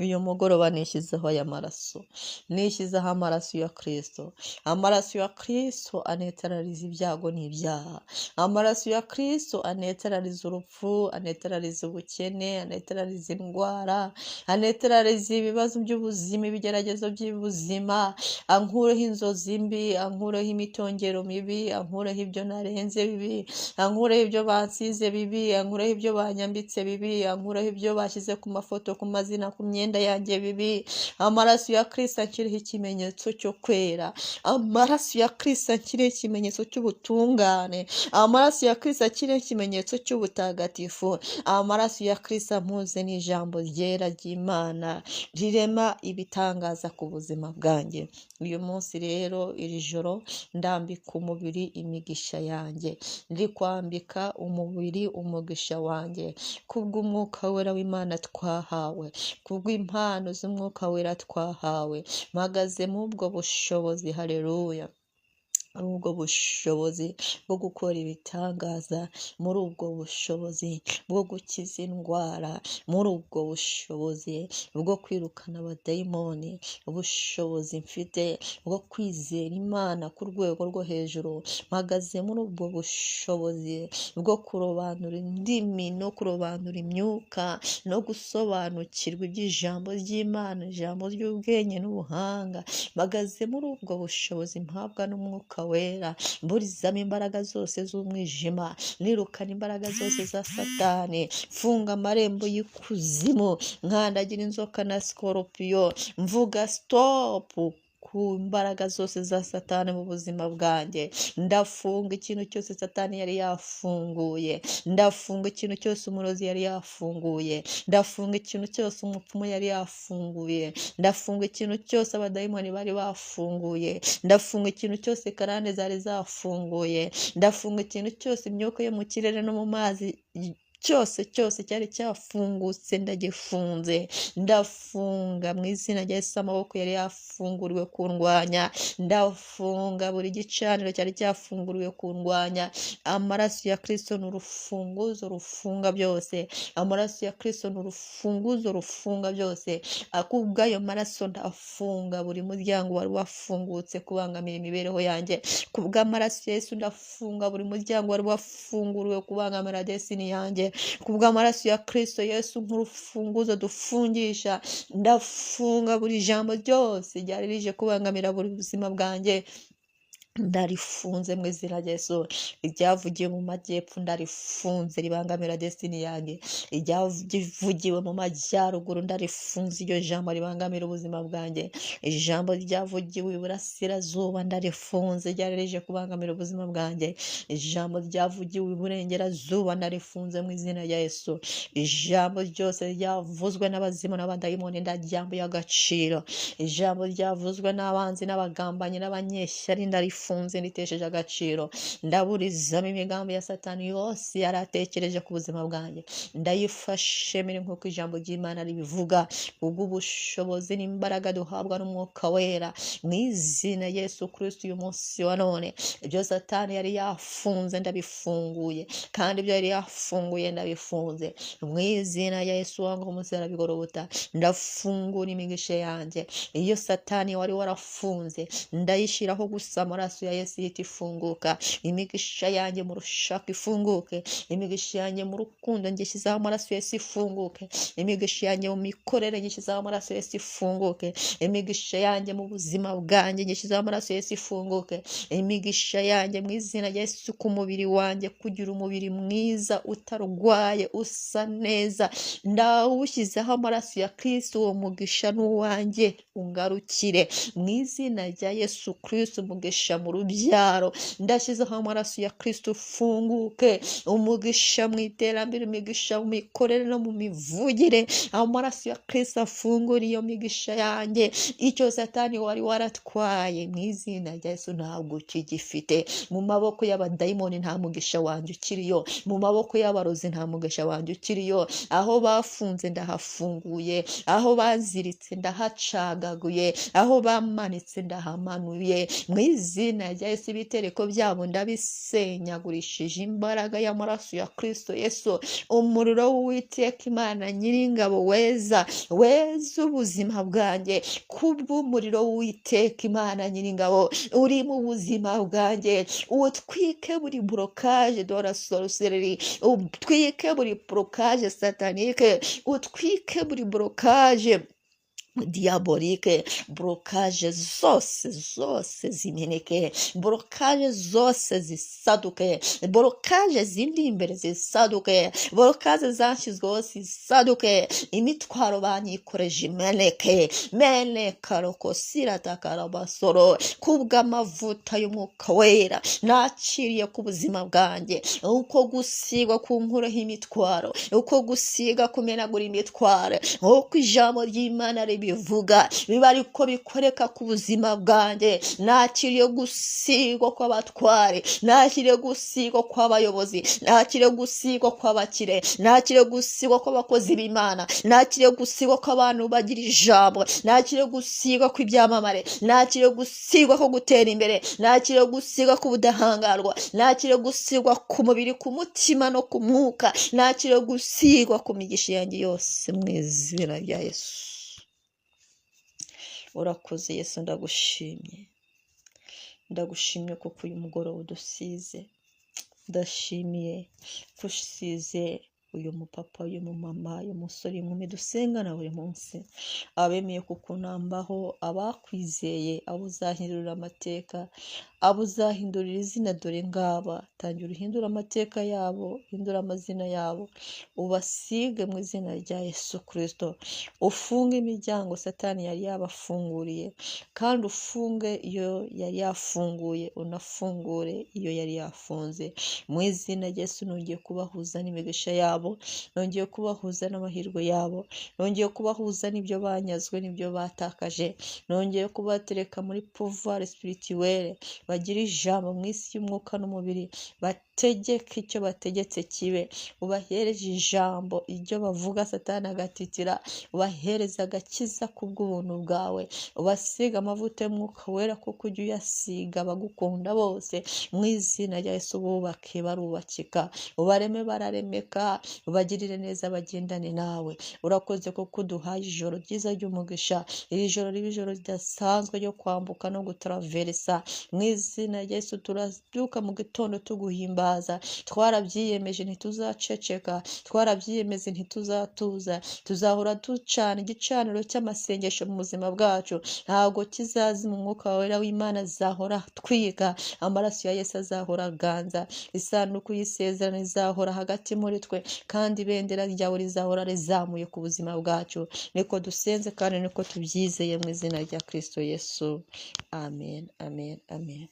Uyu mugoroba nishyizeho aya maraso, nishyizeho amaraso ya Kristo. Amaraso ya Kristo anetarariza ibyago n'ibyaha, amaraso ya Kristo anetarariza urupfu, anetarariza ubukene, anetarariza indwara, anetarariza ibibazo by'ubuzima, ibigeragezo by'ubuzima, ankureho inzozi mbi, ankureho imitongero mibi, ankureho ibyo narenze bibi, ankureho ibyo bansize bibi, ankureho ibyo banyambitse bibi, ankureho ibyo bashyize ku mafoto, ku mazina, ku myenda yanjye bibi. Amaraso ya Kristo akiriho ikimenyetso cyo kwera, amaraso ya Kristo akiriho ikimenyetso cy'ubutungane, amaraso ya Kristo akiriho ikimenyetso cy'ubutagatifu, amaraso ya Kristo ampuze n'ijambo ryera ry'Imana rirema ibitangaza ku buzima bwanjye. Uyu munsi rero, iri joro, ndambika umubiri imigisha yanjye, ndi kwambika umubiri umugisha wanjye, kubw'umwuka wera w'Imana twahawe, kubw'impano z'umwuka wera twahawe, mpagaze mu ubwo bushobozi. Haleluya. muri ubwo bushobozi bwo gukora ibitangaza, muri ubwo bushobozi bwo gukiza indwara, muri ubwo bushobozi bwo kwirukana abadayimoni, ubushobozi mfite bwo kwizera Imana ku rwego rwo hejuru, mpagaze muri ubwo bushobozi bwo kurobanura indimi no kurobanura imyuka no gusobanukirwa iby'ijambo ry'Imana, ijambo ry'ubwenge n'ubuhanga, mpagaze muri ubwo bushobozi mpabwa n'umwuka wera, mburizamo imbaraga zose z'umwijima, nirukana imbaraga zose za Satani, mfunga amarembo y'ikuzimu, nkandagira inzoka na sikoropiyo, mvuga stopu ku mbaraga zose za Satani mu buzima bwanjye, ndafunga ikintu cyose Satani yari yafunguye, ndafunga ikintu cyose umurozi yari yafunguye, ndafunga ikintu cyose umupfumu yari yafunguye, ndafunga ikintu cyose abadayimoni bari bafunguye, ndafunga ikintu cyose karande zari zafunguye, ndafunga ikintu cyose imyuka yo mu kirere no mu mazi cyose cyari cyafungutse ndagifunze, ndafunga mu izina rya Yesu. Amaboko yari yafunguriwe kundwanya, ndafunga buri gicaniro cyari cyafunguriwe kundwanya. Amaraso ya Kristo ni urufunguzo rufunga byose, amaraso ya Kristo ni urufunguzo rufunga byose. Kubw'ayo maraso ndafunga buri muryango wari wafungutse kubangamira imibereho yanjye, kubw'amaraso ya Yesu ndafunga buri muryango wari wafunguriwe kubangamira destiny yanjye, kubw'amaraso ya Kristo Yesu nk'urufunguzo dufungisha, ndafunga buri jambo ryose ryari rije kubangamira buri buzima bwanjye, ndarifunze mu izina rya Yesu. Iryavugiwe mu majyepfo ndarifunze ribangamira destiny yanjye, iryavugiwe mu majyaruguru ndarifunze iryo jambo ribangamira ubuzima bwanjye, ijambo ryavugiwe iburasirazuba ndarifunze ryari rije kubangamira ubuzima bwanjye, ijambo ryavugiwe iburengerazuba ndarifunze mu izina rya Yesu. Ijambo ryose ryavuzwe n'abazimu n'abadayimoni ndaryambuye agaciro, ijambo ryavuzwe n'abanzi n'abagambanyi n'abanyeshyari ndarifunze nitesheje agaciro, ndaburizamo imigambi ya Satani yose yaratekereje ku buzima bwanjye, ndayifashe mire nk'uko ijambo ry'Imana ribivuga, ubw'ubushobozi n'imbaraga duhabwa n'umwuka wera mu izina Yesu Kristo. Uyu munsi wa none ibyo Satani yari yafunze ndabifunguye, kandi ibyo yari yafunguye ndabifunze mu izina ya Yesu. Wangu umunsi arabigorobota, ndafungura imigisha yanjye, iyo Satani wari warafunze ndayishiraho gusa amaraso ya Yesu ihita ifunguka, imigisha yanjye mu rushako ifunguke, imigisha yanjye mu rukundo ngishyizeho amaraso ya Yesu ifunguke, imigisha yanjye mu mikorere ngishyizeho amaraso ya Yesu ifunguke, imigisha yanjye mu buzima bwanjye ngishyizeho amaraso ya Yesu ifunguke, imigisha yanjye mu izina rya Yesu ku mubiri wanjye, kugira umubiri mwiza utarwaye usa neza, ndawushyizeho amaraso ya Kristo. Uwo mugisha n'uwanjye ungarukire mu izina rya Yesu Kristo. Umugisha mu rubyaro ndashyizeho amaraso ya Kristo ufunguke, umugisha mu iterambere, umugisha mu mikorere no mu mivugire, amaraso ya Kristo afungura iyo migisha yanjye. Icyo Satani wari waratwaye mu izina rya Yesu ntabwo kigifite. Mu maboko y'abadayimoni nta mugisha wanjye ukiriyo, mu maboko y'abarozi nta mugisha wanjye ukiriyo. Aho bafunze ndahafunguye, aho baziritse ndahacagaguye, aho bamanitse ndahamanuye mu izina rya Yesu. Ibitereko byabo ndabisenyagurishije imbaraga y'amaraso ya Kristo Yesu. Umuriro w'Uwiteka Imana Nyiringabo weza ubuzima bwanjye, kubw'umuriro w'Uwiteka Imana Nyiringabo uri mu buzima bwanjye, utwike buri blokaje de la sorcellerie, utwike buri blokaje satanike, utwike buri blokaje diabolike, blokaje zose zimeneke, blokaje zose zisaduke, blokaje zindi imbere zisaduke, blokaje zashyizweho zisaduke, imitwaro banyikoreje imeneke, meneka takarabasoro. Kubw'amavuta y'umwuka wera nakiriye ku buzima bwanjye, uko gusigwa kunkureho imitwaro, uko gusiga kumenagura imitwaro, uko ijambo ry'Imana ribi bivuga, biba ariko bikoreka ku buzima bwanjye. Nakiriye gusigwa kw'abatware, nakiriye gusigwa kw'abayobozi, nakiriye gusigwa kw'abakire, nakiriye gusigwa kw'abakozi b'Imana, nakiriye gusigwa kw'abantu bagira ijambo, nakiriye gusigwa kw'ibyamamare, nakiriye gusigwa ko gutera imbere, nakiriye gusigwa k'ubudahangarwa, nakiriye gusigwa ku mubiri, ku mutima no ku mwuka, nakiriye gusigwa ku migisha yanjye yose mu izina rya Yesu. Urakoze Yesu, ndagushimye, ndagushimye kuko uyu mugoroba udusize, ndashimiye ko usize uyu mupapa, uyu mumama, uyu musore, inkumi dusengana buri munsi, abemeye kukunambaho, abakwizeye, abo uzahindurira amateka, abo uzahindurira izina. Dore ngaba, tangira uhindura amateka yabo, uhindura amazina yabo, ubasige mu izina rya Yesu Kristo. Ufunge imiryango Satani yari yabafunguriye, kandi ufunge iyo yari yafunguye, unafungure iyo yari yafunze mu izina rya Yesu. Nongeye kubahuza n'imigisha yabo, nongeye kubahuza n'amahirwe yabo, nongeye kubahuza n'ibyo banyazwe, n'ibyo batakaje, nongeye kubatereka muri pouvoir spirituelle, bagira ijambo mu isi y'umwuka n'umubiri, bategeke icyo bategetse kibe. Ubahereje ijambo, ibyo bavuga Satani agatitira, ubahereza agakiza kubw'ubuntu bwawe, ubasiga amavuta y'umwuka wera, kuko ujya uyasiga abagukunda bose mu izina rya Yesu. Bubake barubakika, ubareme bararemeka, ubagirire neza, bagendane nawe. Urakoze kuko uduhaye ijoro ryiza ry'umugisha, iri joro riba ijoro ridasanzwe ryo kwambuka no gutaraveresa mu izina rya Yesu. Turabyuka mu gitondo tuguhimbaza, twarabyiyemeje ntituzaceceka, twarabyiyemeje ntituzatuza, tuzahora ducana igicaniro cy'amasengesho mu buzima bwacu, ntabwo kizazima. Umwuka wera w'Imana azahora twiga, amaraso ya Yesu azahora aganza, isanduku y'isezerano izahora hagati muri twe, kandi ibendera ryawe rizahora rizamuye ku buzima bwacu. Niko dusenze kandi niko tubyizeye mu izina rya Kristo Yesu, amen, amen, amen.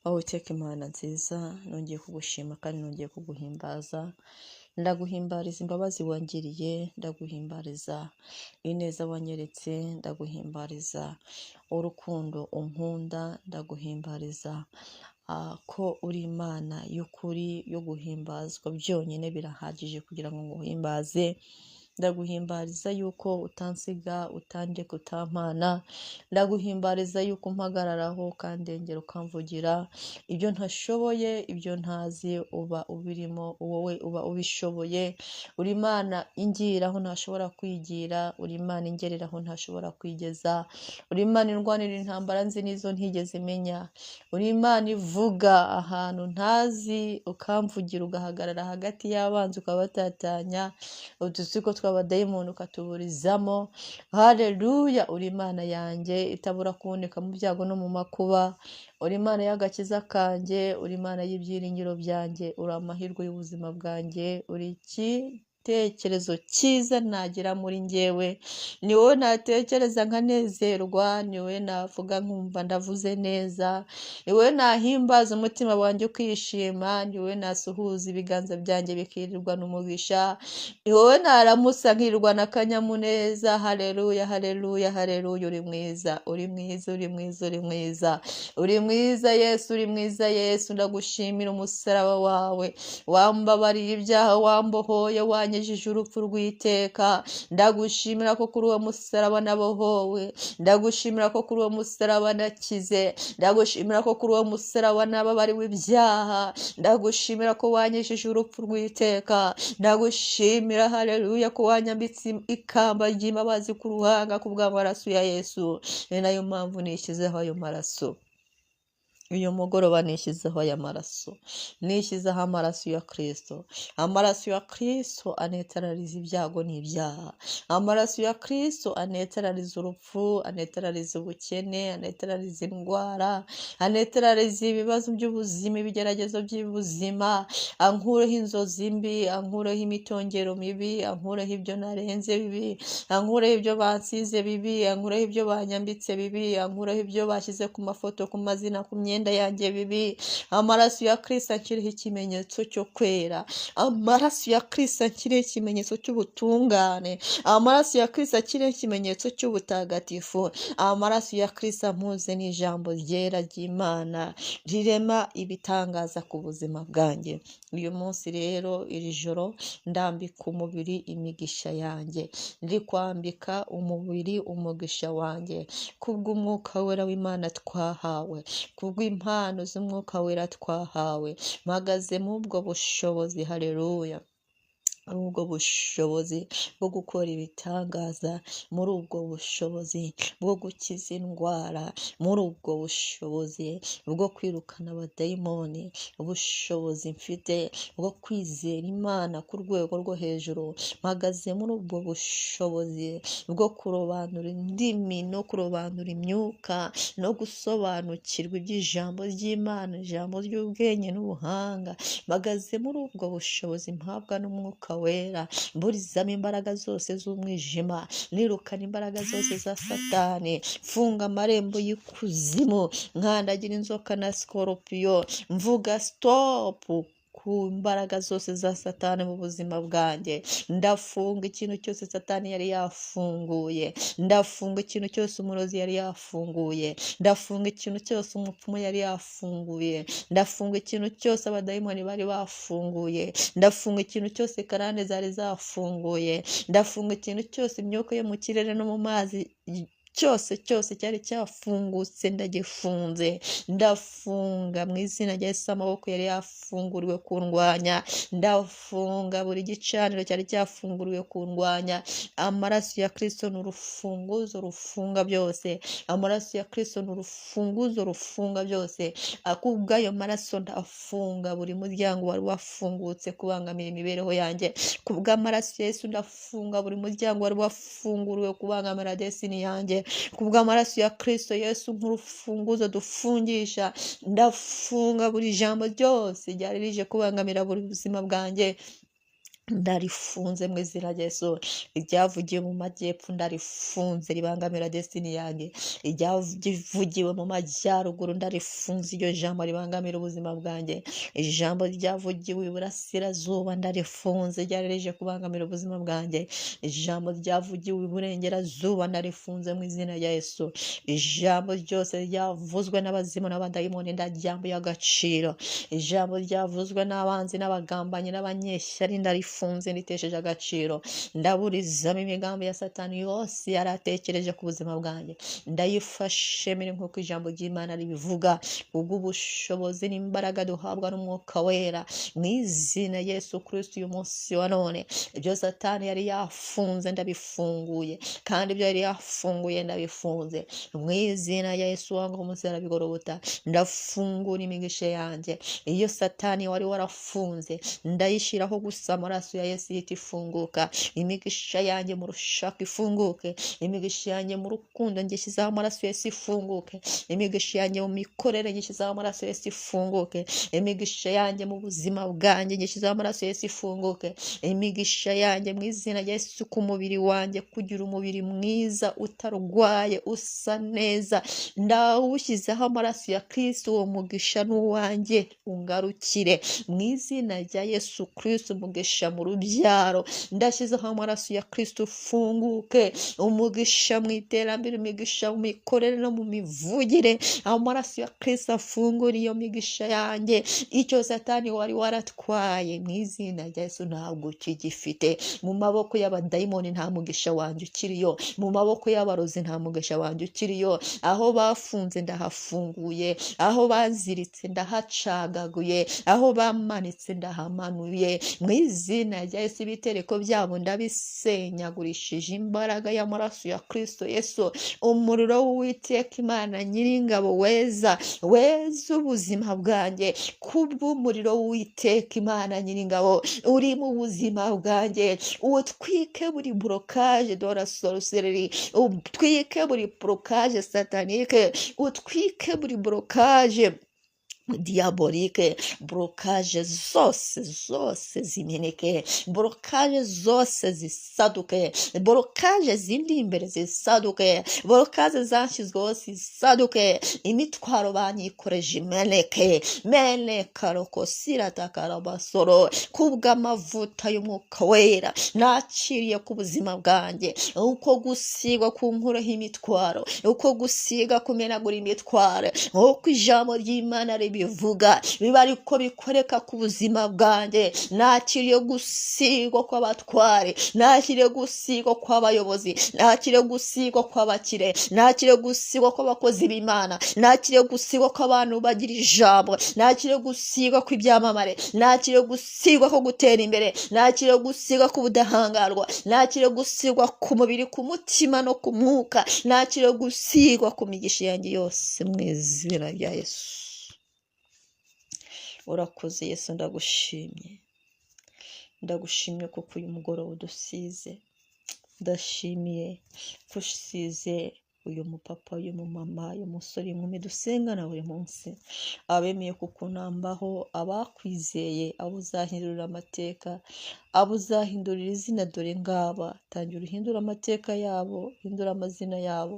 Uwiteka Imana nziza, nongeye kugushima kandi nongeye kuguhimbaza. Ndaguhimbariza imbabazi wangiriye, ndaguhimbariza ineza wanyeretse, ndaguhimbariza urukundo unkunda, ndaguhimbariza ko uri Imana y'ukuri yo guhimbazwa. Byonyine birahagije kugira ngo nguhimbaze. Ndaguhimbariza yuko utansiga, utandeka, utampana. Ndaguhimbariza yuko umpagararaho ukandengera, ukamvugira. Ibyo ntashoboye, ibyo ntazi, uba ubirimo, wowe uba ubishoboye. Uri Imana ingira aho ntashobora kwigira, uri Imana ingerera aho ntashobora kwigeza, uri Imana indwanira intambara nzi n'izo ntigeze imenya, uri Imana ivuga ahantu ntazi, ukamvugira, ugahagarara hagati y'abanzi ukabatatanya, udutsiko tw'abadayimoni ukatuburizamo. Haleluya! Uri Imana yanjye itabura kuboneka mu byago no mu makuba, uri Imana y'agakiza kanjye, uri Imana y'ibyiringiro byanjye, uri amahirwe y'ubuzima bwanjye, uri igitekerezo cyiza nagira muri njyewe. Ni wowe natekereza nkanezerwa, ni wowe navuga nkumva ndavuze neza, ni wowe nahimbaza umutima wanjye ukishima, ni wowe nasuhuza ibiganza byanjye bikirirwa n'umugisha, ni wowe naramusa nkirirwa n'akanyamuneza. Haleluya, haleluya, haleluya. Uri mwiza, uri mwiza, uri mwiza, uri mwiza, uri mwiza Yesu, uri mwiza Yesu. Ndagushimira umusaraba wawe, wambabariye ibyaha, wambohoye, wanyejije urupfu rw'iteka. Ndagushimira ko kuri uwo musaraba nabohowe, ndagushimira ko kuri uwo musaraba nakize, ndagushimira ko kuri uwo musaraba nababariwe ibyaha, ndagushimira ko wanyejije urupfu rw'iteka, ndagushimira haleluya ko wanyambitse ikamba ry'imbabazi ku ruhanga kubw'amaraso ya Yesu. Ni nayo mpamvu nishyizeho ayo maraso. Uyu mugoroba nishyizeho aya maraso, nishyizeho amaraso ya Kristo. Amaraso ya Kristo anetarariza ibyago n'ibyaha, amaraso ya Kristo anetarariza urupfu, anetarariza ubukene, anetarariza indwara, anetarariza ibibazo by'ubuzima, ibigeragezo by'ubuzima, ankureho inzozi mbi, ankureho imitongero mibi, ankureho ibyo narenze bibi, ankureho ibyo bansize bibi, ankureho ibyo banyambitse bibi, ankureho ibyo bashyize ku mafoto, ku mazina, ku myenda imyenda yanjye bibi, amaraso ya Kristo akiriho ikimenyetso cyo kwera, amaraso ya Kristo akiriho ikimenyetso cy'ubutungane, amaraso ya Kristo akiriho ikimenyetso cy'ubutagatifu, amaraso ya Kristo ampuze n'ijambo ryera ry'Imana rirema ibitangaza ku buzima bwanjye. Uyu munsi rero iri joro ndambika umubiri imigisha yanjye, ndi kwambika umubiri umugisha wanjye kubw'umwuka wera w'Imana twahawe, kubw'impano z'umwuka wera twahawe. Mpagaze mu ubwo bushobozi, haleluya, ubwo bushobozi bwo gukora ibitangaza, muri ubwo bushobozi bwo gukiza indwara, muri ubwo bushobozi bwo kwirukana abadayimoni, ubushobozi mfite bwo kwizera Imana ku rwego rwo hejuru. Mpagaze muri ubwo bushobozi bwo kurobanura indimi no kurobanura imyuka no gusobanukirwa iby'ijambo ry'Imana, ijambo ry'ubwenge n'ubuhanga. Mpagaze muri ubwo bushobozi mpabwa n'umwuka wera, mburizamo imbaraga zose z'umwijima, nirukana imbaraga zose za Satani, funga amarembo y'ikuzimu, nkandagira inzoka na sikorupiyo, mvuga stop ku mbaraga zose za Satani mu buzima bwanjye. Ndafunga ikintu cyose Satani yari yafunguye, ndafunga ikintu cyose umurozi yari yafunguye, ndafunga ikintu cyose umupfumu yari yafunguye, ndafunga ikintu cyose abadayimoni bari bafunguye, ndafunga ikintu cyose karande zari zafunguye, ndafunga ikintu cyose imyuka yo mu kirere no mu mazi cyose cyari cyafungutse ndagifunze. Ndafunga mu izina rya Yesu amaboko yari yafunguriwe kundwanya, ndafunga buri gicaniro cyari cyafunguriwe kundwanya. Amaraso ya Kristo ni urufunguzo rufunga byose, amaraso ya Kristo ni urufunguzo rufunga byose. Kubw'ayo maraso ndafunga buri muryango wari wafungutse kubangamira imibereho yanjye, kubw'amaraso ya Yesu ndafunga buri muryango wari wafunguriwe kubangamira destiny yanjye, kubw'amaraso ya Kristo Yesu nk'urufunguzo dufungisha. Ndafunga buri jambo ryose ryari rije kubangamira buri buzima bwanjye, ndarifunze mu izina rya Yesu. Iryavugiwe mu majyepfo ndarifunze ribangamira destiny yanjye, iryavugiwe mu majyaruguru ndarifunze iryo jambo ribangamira ubuzima bwanjye, ijambo ryavugiwe iburasirazuba ndarifunze ryari rije kubangamira ubuzima bwanjye, ijambo ryavugiwe iburengerazuba ndarifunze mu izina rya Yesu. Ijambo ryose ryavuzwe n'abazimu n'abadayimoni ndaryambuye agaciro, ijambo ryavuzwe n'abanzi n'abagambanyi n'abanyeshyari ndarifunze nditesheje agaciro. Ndaburizamo imigambi ya Satani yose yaratekereje ku buzima bwanjye, ndayifashe mire nk'uko ijambo ry'Imana ribivuga, ubw'ubushobozi n'imbaraga duhabwa n'umwuka wera mu izina Yesu Kristo. Uyu munsi wa none ibyo Satani yari yafunze ndabifunguye, kandi ibyo yari yafunguye ndabifunze mu izina ya Yesu. Wangu umunsi arabigorobota, ndafungura imigisha yanjye. Iyo Satani wari warafunze ndayishiraho gusa amaraso ya Yesu yita ifunguka. Imigisha yanjye mu rushako ifunguke, imigisha yanjye mu rukundo ngishyizeho amaraso ya Yesu ifunguke, imigisha yanjye mu mikorere ngishyizeho amaraso ya Yesu ifunguke, imigisha yanjye mu buzima bwanjye ngishyizeho amaraso ya Yesu ifunguke, imigisha yanjye mu izina rya Yesu ku mubiri wanjye, kugira umubiri mwiza utarwaye usa neza, ndawushyizeho amaraso ya Kristo. Uwo mugisha n'uwanjye ungarukire mu izina rya Yesu Kristo. Umugisha mu rubyaro ndashyizeho amaraso ya Kristo ufunguke, umugisha mu iterambere, imigisha mu mikorere no mu mivugire, amaraso ya Kristo afungura iyo migisha yanjye. Icyo Satani wari waratwaye mu izina rya Yesu ntabwo kigifite. Mu maboko y'abadayimoni nta mugisha wanjye ukiriyo, mu maboko y'abarozi nta mugisha wanjye ukiriyo. Aho bafunze ndahafunguye, aho baziritse ndahacagaguye, aho bamanitse ndahamanuye mu izina rya Yesu. Ibitereko byabo ndabisenyagurishije imbaraga y'amaraso ya Kristo Yesu. Umuriro w'Uwiteka Imana Nyiringabo weza ubuzima bwanjye, kubw'umuriro w'Uwiteka Imana Nyiringabo uri mu buzima bwanjye, utwike buri blockage de la sorcellerie, utwike buri blockage satanique, utwike buri blockage diabolike, blokaje zose zimeneke, blokaje zose zisaduke, blokaje zindi imbere zisaduke, blokaje zashyizweho zisaduke, imitwaro banyikoreje imeneke, meneka rokosira takarabasoro, kubw'amavuta y'umwuka wera nakiriye ku buzima bwanjye, uko gusigwa kunkureho imitwaro, uko gusiga kumenagura imitwaro, uko ijambo ry'Imana bivuga biba ariko bikoreka ku buzima bwanjye. Nakiriye gusigwa kw'abatware, nakiriye gusigwa kw'abayobozi, nakiriye gusigwa kw'abakire, nakiriye gusigwa kw'abakozi b'Imana, nakiriye gusigwa kw'abantu bagira ijambo, nakiriye gusigwa kw'ibyamamare, nakiriye gusigwa ko gutera imbere, nakiriye gusigwa k'ubudahangarwa, nakiriye gusigwa ku mubiri, ku mutima no ku mwuka, nakiriye gusigwa ku migisha yanjye yose mu izina rya Yesu. Urakoze Yesu, ndagushimye kuko uyu mugoroba udusize, ndashimiye ko usize uyu mupapa, uyu mumama, uyu musore, inkumi dusengana buri munsi, abemeye kukunambaho, abakwizeye, abo uzahindurira amateka, abo uzahindurira izina, dore ngaba tangira uhindura amateka yabo, uhindura amazina yabo,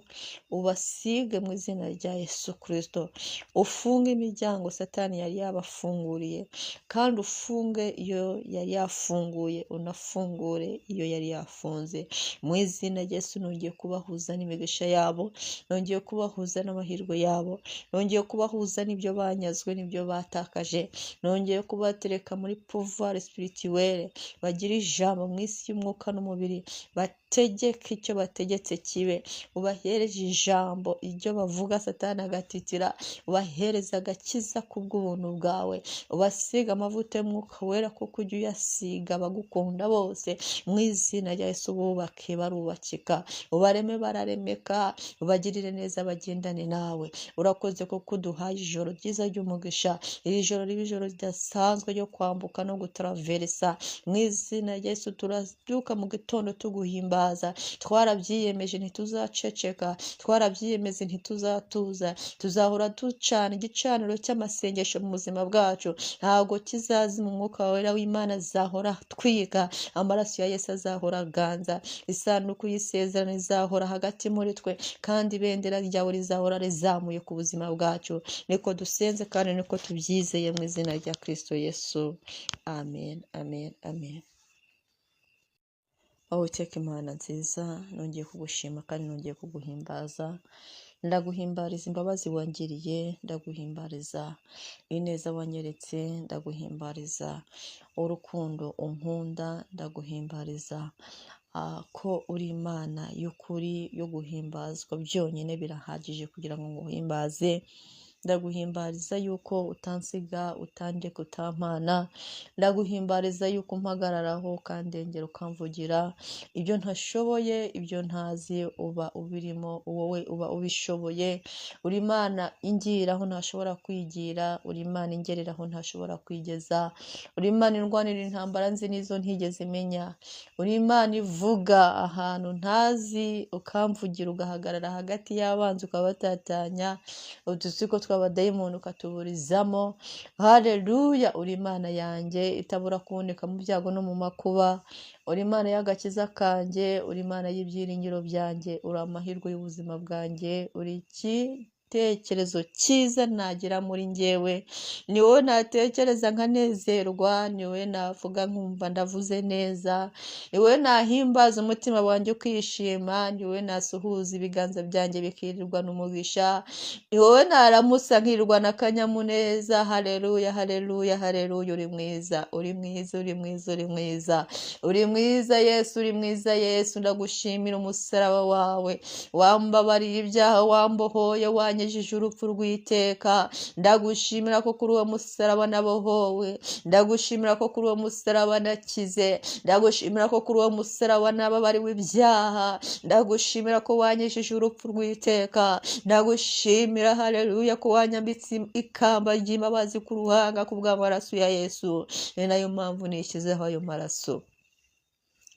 ubasige mu izina rya Yesu Kristo, ufunge imiryango Satani yari yabafunguriye, kandi ufunge iyo yari yafunguye, unafungure iyo yari yafunze, mu izina rya Yesu. Nongeye kubahuza n'imigisha yabo, nongeye kubahuza n'amahirwe yabo, nongeye kubahuza n'ibyo banyazwe, n'ibyo batakaje, nongeye kubatereka muri pouvoir spirituelle, bagira ijambo mu isi y'umwuka n'umubiri, bategeke icyo bategetse kibe, ubahereje ijambo, ibyo bavuga Satani agatitira, ubahereza agakiza kubw'ubuntu bwawe, ubasiga amavuta y'umwuka wera, kuko ujya uyasiga abagukunda bose, mu izina rya Yesu. Bubake barubakika, ubareme bararemeka, ubagirire neza, bagendane nawe. Urakoze kuko uduhaye ijoro ryiza ry'umugisha, iri joro riba ijoro ridasanzwe ryo kwambuka no gutaraveresa, mu izina rya Yesu. Turabyuka mu gitondo tuguhimbaza, twarabyiyemeje ntituzaceceka, twarabyiyemeje ntituzatuza, tuzahora ducana igicaniro cy'amasengesho mu buzima bwacu, ntabwo kizazima. Umwuka wera w'Imana azahora twiga, amaraso ya Yesu azahora aganza, isanduku y'isezerano izahora hagati muri twe, kandi ibendera ryawe rizahora rizamuye ku buzima bwacu. Niko dusenze kandi niko tubyizeye mu izina rya Kristo Yesu, amen, amen, amen. Uwiteka Imana nziza, nongeye kugushima kandi nongeye kuguhimbaza, ndaguhimbariza imbabazi wangiriye, ndaguhimbariza ineza wanyeretse, ndaguhimbariza urukundo unkunda, ndaguhimbariza ko uri Imana y'ukuri yo guhimbazwa, byonyine birahagije kugira ngo nguhimbaze. Ndaguhimbariza yuko utansiga, utandeka, utampana, ndaguhimbariza yuko umpagararaho ukandengera, ukamvugira ibyo ntashoboye, ibyo ntazi uba ubirimo, wowe uba ubishoboye. Uri Imana ingira aho ntashobora kwigira, uri Imana ingerera aho ntashobora kwigeza, uri Imana indwanira intambara nzi n'izo ntigeze menya, uri Imana ivuga ahantu ntazi, ukamvugira, ugahagarara hagati y'abanzi ukabatatanya udusiko tw'abadayimoni ukatuburizamo. Haleluya! Uri Imana yanjye itabura kuboneka mu byago no mu makuba, uri Imana y'agakiza kanjye, uri Imana y'ibyiringiro byanjye, uri amahirwe y'ubuzima bwanjye, uri igitekerezo cyiza nagira muri njyewe, ni wowe natekereza nkanezerwa, ni wowe navuga nkumva ndavuze neza, ni wowe nahimbaza umutima wanjye ukishima, ni wowe nasuhuza ibiganza byanjye bikirirwa n'umugisha, ni wowe naramusa nkirirwa n'akanyamuneza. Haleluya, haleluya, haleluya. Uri mwiza, uri mwiza, uri mwiza, uri mwiza, uri mwiza Yesu, uri mwiza Yesu. Ndagushimira umusaraba wawe, wambabariye ibyaha, wambohoye, wanyejije urupfu rw'iteka. Ndagushimira ko kuri uwo musaraba nabohowe, ndagushimira ko kuri uwo musaraba nakize, ndagushimira ko kuri uwo musaraba nababariwe ibyaha, ndagushimira ko wanyejije urupfu rw'iteka, ndagushimira haleluya ko wanyambitse ikamba ry'imbabazi ku ruhanga ku bw'amaraso ya Yesu. Ni nayo mpamvu nishyizeho ayo maraso.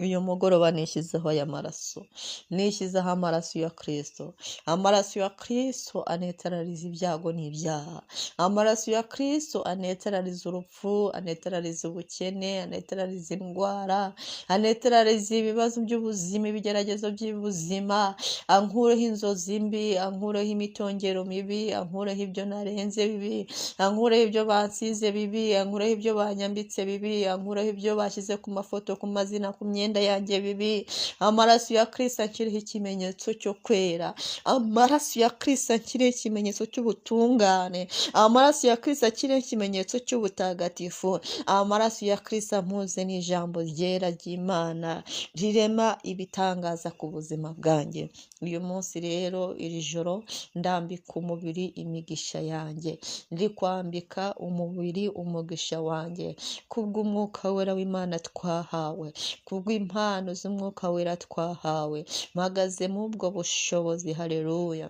uyu mugoroba nishyizeho aya maraso, nishyizeho amaraso ya Kristo. Amaraso ya Kristo anetarariza ibyago n'ibyaha. Amaraso ya Kristo anetarariza urupfu, anetarariza ubukene, anetarariza indwara, anetarariza ibibazo by'ubuzima, ibigeragezo by'ubuzima, ankureho inzozi mbi, ankureho imitongero mibi, ankureho ibyo narenze bibi, ankureho ibyo bansize bibi, ankureho ibyo banyambitse bibi, ankureho ibyo bashyize ku mafoto, ku mazina, ku myenda yanjye bibi. Amaraso ya Kristo akiriho ikimenyetso cyo kwera. Amaraso ya Kristo akiriho ikimenyetso cy'ubutungane. Amaraso ya Kristo akiriho ikimenyetso cy'ubutagatifu. Amaraso ya Kristo ampuze n'ijambo ryera ry'Imana rirema ibitangaza ku buzima bwanjye. Uyu munsi rero, iri joro, ndambika umubiri imigisha yanjye, ndi kwambika umubiri umugisha wanjye, kubw'umwuka wera w'Imana twahawe, kubw'impano z'umwuka wera twahawe. Mpagaze mu ubwo bushobozi, haleluya,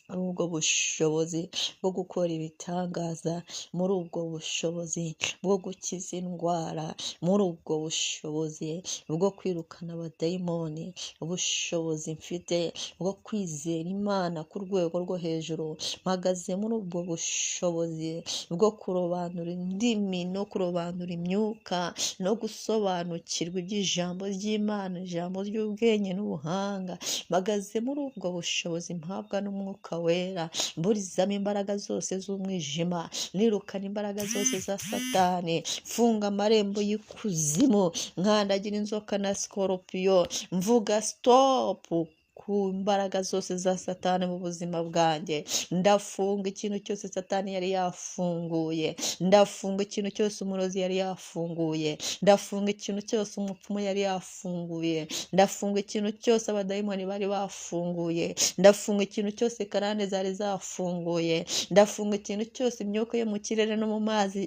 ubwo bushobozi bwo gukora ibitangaza, muri ubwo bushobozi bwo gukiza indwara, muri ubwo bushobozi bwo kwirukana abadayimoni, ubushobozi mfite bwo kwizera Imana ku rwego rwo hejuru. Mpagaze muri ubwo bushobozi bwo kurobanura indimi no kurobanura imyuka no gusobanukirwa iby'ijambo ry'Imana, ijambo ry'ubwenge n'ubuhanga. Mpagaze muri ubwo bushobozi mpabwa n'umwuka wera, mburizamo imbaraga zose z'umwijima, nirukana imbaraga zose za Satani, mfunga amarembo y'ikuzimu, nkandagira inzoka na sikorupiyo, mvuga stopu ku mbaraga zose za Satani mu buzima bwanjye. Ndafunga ikintu cyose Satani yari yafunguye, ndafunga ikintu cyose umurozi yari yafunguye, ndafunga ikintu cyose umupfumu yari yafunguye, ndafunga ikintu cyose abadayimoni bari bafunguye, ndafunga ikintu cyose karande zari zafunguye, ndafunga ikintu cyose imyuka yo mu kirere no mu mazi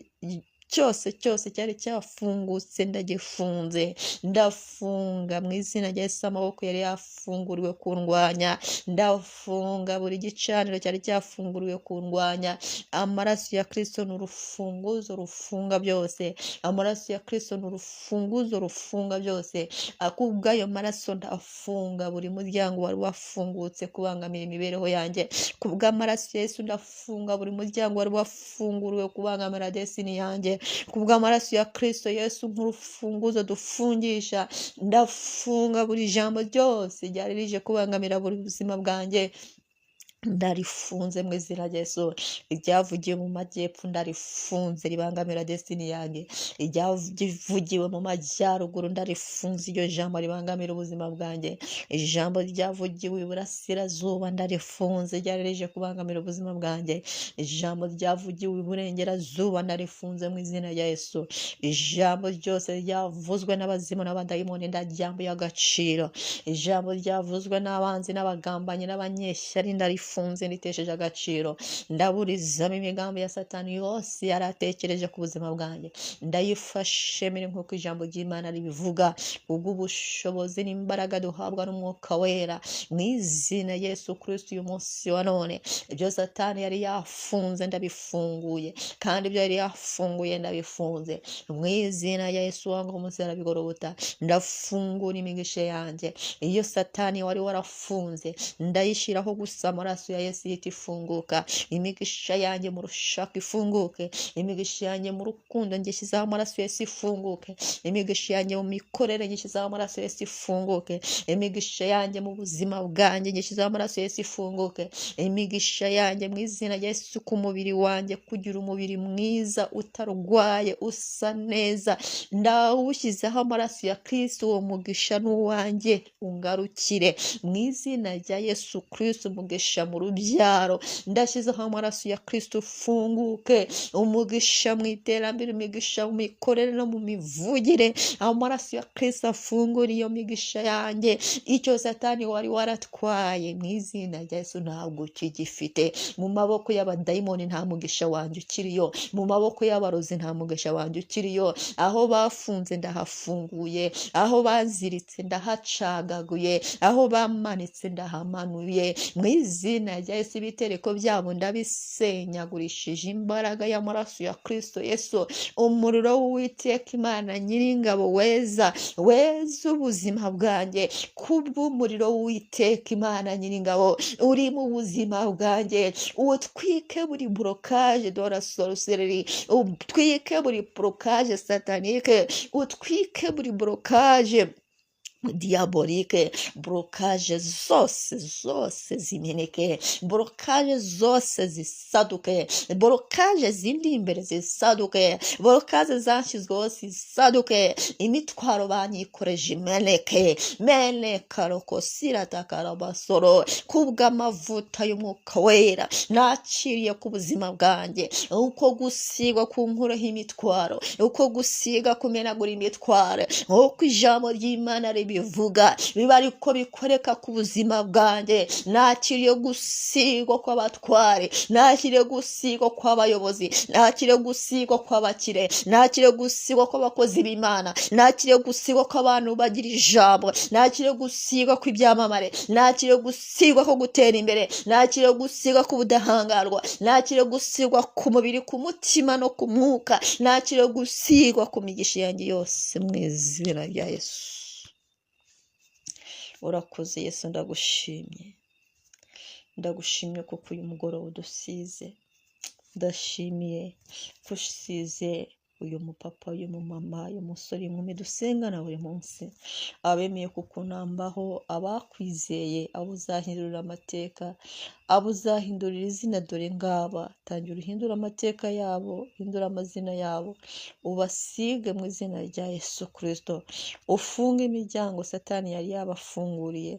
cyose cyari cyafungutse ndagifunze. Ndafunga mu izina rya Yesu amaboko yari yafunguriwe kundwanya, ndafunga buri gicaniro cyari cyafunguriwe kundwanya. Amaraso ya Kristo ni urufunguzo rufunga byose. Amaraso ya Kristo ni urufunguzo rufunga byose. Kubw'ayo maraso ndafunga buri muryango wari wafungutse kubangamira imibereho yanjye. Kubw'amaraso ya Yesu ndafunga buri muryango wari wafunguriwe kubangamira destiny yanjye. Kubw'amaraso ya Kristo Yesu nk'urufunguzo dufungisha, ndafunga buri jambo ryose ryari rije kubangamira buri buzima bwanjye, ndarifunze mu izina rya Yesu. Iryavugiwe mu majyepfo ndarifunze ribangamira destiny yanjye, iryavugiwe mu majyaruguru ndarifunze iryo jambo ribangamira ubuzima bwanjye, ijambo ryavugiwe iburasirazuba ndarifunze ryari rije kubangamira ubuzima bwanjye, ijambo ryavugiwe iburengerazuba ndarifunze mu izina rya Yesu. Ijambo ryose ryavuzwe n'abazimu n'abadayimoni ndaryambuye agaciro, ijambo ryavuzwe n'abanzi n'abagambanyi n'abanyeshyari ndarifunze nditesheje agaciro. Ndaburizamo imigambi ya Satani yose yaratekereje ku buzima bwanjye, ndayifashe mire nk'uko ijambo ry'Imana ribivuga, ubw'ubushobozi n'imbaraga duhabwa n'umwuka wera mu izina Yesu Kristo. Uyu munsi wa none ibyo Satani yari yafunze ndabifunguye, kandi ibyo yari yafunguye ndabifunze mu izina ya Yesu wangu umunsi yarabigorobota. Ndafungura imigisha yanjye, iyo Satani wari warafunze ndayishyiraho gusa amaraso ya Yesu yita ifunguka. Imigisha yanjye mu rushako ifunguke, imigisha yanjye mu rukundo ngishyizeho amaraso ya Yesu ifunguke, imigisha yanjye mu mikorere ngishyizeho amaraso ya Yesu ifunguke, imigisha yanjye mu buzima bwanjye ngishyizeho amaraso ya Yesu ifunguke, imigisha yanjye mu izina rya Yesu ku mubiri wanjye, kugira umubiri mwiza utarwaye usa neza, ndawushyizeho amaraso ya Kristo. Uwo mugisha n'uwanjye ungarukire mu izina rya Yesu Kristo. Umugisha mu rubyaro ndashyizeho amaraso ya Kristo ufunguke, umugisha mu iterambere, imigisha mu mikorere no mu mivugire, amaraso ya Kristo afungura iyo migisha yanjye. Icyo Satani wari waratwaye mu izina rya Yesu ntabwo ukigifite. Mu maboko y'abadayimoni nta mugisha wanjye ukiriyo, mu maboko y'abarozi nta mugisha wanjye ukiriyo. Aho bafunze ndahafunguye, aho baziritse ndahacagaguye, aho bamanitse ndahamanuye mu izina izina rya Yesu ibitereko byabo ndabisenyagurishije imbaraga y'amaraso ya Kristo Yesu. Umuriro w'Uwiteka Imana Nyiringabo weza ubuzima bwanjye, kubw'umuriro w'Uwiteka Imana Nyiringabo uri mu buzima bwanjye, utwike buri blokaje de la sorcellerie, utwike buri blokaje satanique, utwike buri blokaje diabolike, blokaje zose zimeneke, blokaje zose zisaduke, blokaje zindi imbere zisaduke, blokaje zashyizweho zisaduke, imitwaro banyikoreje imeneke, meneka rokosira takarabasoro, kubw'amavuta y'umwuka wera nakiriye ku buzima bwanjye, uko gusigwa kunkureho imitwaro, uko gusiga kumenagura imitwaro, uko ijambo ry'Imana bivuga biba ariko bikoreka ku buzima bwanjye. Nakiriye gusigwa kw'abatware, nakiriye gusigwa kw'abayobozi, nakiriye gusigwa kw'abakire, nakiriye gusigwa kw'abakozi b'Imana, nakiriye gusigwa kw'abantu bagira ijambo, nakiriye gusigwa kw'ibyamamare, nakiriye gusigwa ko gutera imbere, nakiriye gusigwa k'ubudahangarwa, nakiriye gusigwa ku mubiri, ku mutima no ku mwuka, nakiriye gusigwa ku migisha yanjye yose mu izina rya Yesu. Urakoze Yesu, ndagushimye kuko uyu mugoroba udusize, ndashimiye ko usize uyu mupapa, uyu mumama, uyu musore, inkumi dusengana buri munsi, abemeye kukunambaho, abakwizeye, abo uzahindurira amateka, abo uzahindurira izina, dore ngaba tangira uhindura amateka yabo, hindura amazina yabo, ubasige mu izina rya Yesu Kristo. Ufunge imiryango Satani yari yabafunguriye,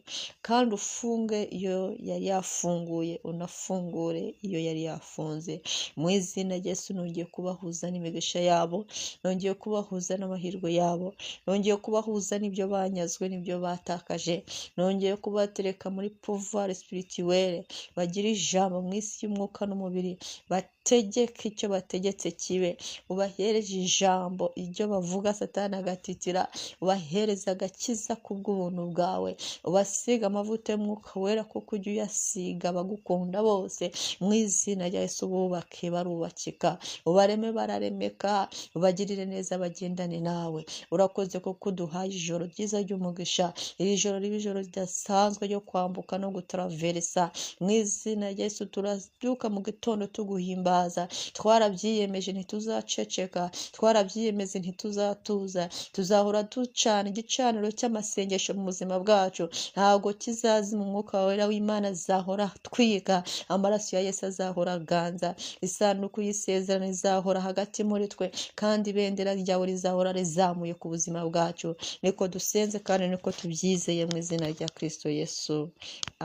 kandi ufunge iyo yari yafunguye, unafungure iyo yari yafunze mu izina rya Yesu. Nongeye kubahuza n'imigisha yabo, nongeye kubahuza n'amahirwe yabo, nongeye kubahuza n'ibyo banyazwe, n'ibyo batakaje, nongeye kubatereka muri pouvoir spirituelle, bagira ijambo mu isi y'umwuka n'umubiri, bategeke icyo bategetse kibe, ubahereje ijambo, iryo bavuga Satani agatitira, ubahereza agakiza kubw'ubuntu bwawe, ubasiga amavuta y'umwuka wera kuko ujya uyasiga abagukunda bose mu izina rya Yesu. Bubake barubakika, ubareme bararemeka, ubagirire neza bagendane nawe. Urakoze kuko uduhaye ijoro ryiza ry'umugisha, iri joro riba ijoro ridasanzwe ryo kwambuka no gutaraveresa mu izina rya Yesu. Turabyuka mu gitondo tuguhimbaza, twarabyiyemeje ntituzaceceka, twarabyiyemeze ntituzatuza, tuzahora ducana igicaniro cy'amasengesho mu buzima bwacu, ntabwo kizazima. Umwuka wera w'Imana azahora twiga, amaraso ya Yesu azahora aganza, isanduku y'isezerano izahora hagati muri twe, kandi ibendera ryawe rizahora rizamuye ku buzima bwacu. Niko dusenze kandi niko tubyizeye mu izina rya Kristo Yesu,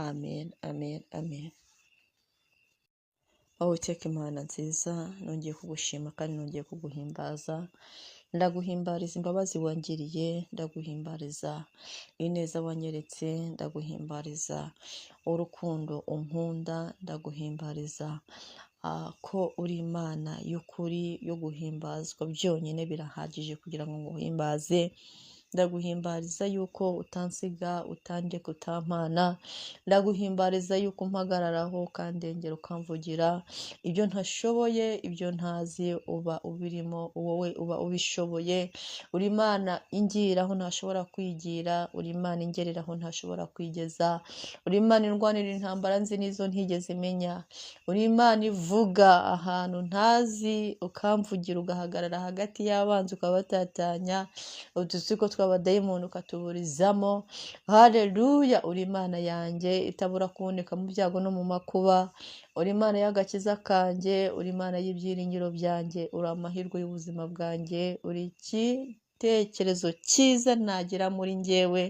amen, amen, amen. Uwiteka Imana nziza, nongeye kugushima kandi nongeye kuguhimbaza, ndaguhimbariza imbabazi wangiriye, ndaguhimbariza ineza wanyeretse, ndaguhimbariza urukundo unkunda, ndaguhimbariza ko uri Imana y'ukuri yo guhimbazwa, byonyine birahagije kugira ngo nguhimbaze. Ndaguhimbariza yuko utansiga, utandeka, utampana, ndaguhimbariza yuko umpagararaho ukandengera, ukamvugira ibyo ntashoboye, ibyo ntazi uba ubirimo, wowe uba ubishoboye. Uri Imana ingiraho ntashobora kwigira, uri Imana ingereraho ntashobora kwigeza, uri Imana indwanira intambara nzi n'izo ntigeze menya, uri Imana ivuga ahantu ntazi, ukamvugira, ugahagarara hagati y'abanzi ukabatatanya udutsiko tw'abadayimoni ukatuburizamo. Haleluya! Uri Imana yanjye itabura kuboneka mu byago no mu makuba, uri Imana y'agakiza kanjye, uri Imana y'ibyiringiro byanjye, uri amahirwe y'ubuzima bwanjye, uri igitekerezo cyiza nagira muri njyewe,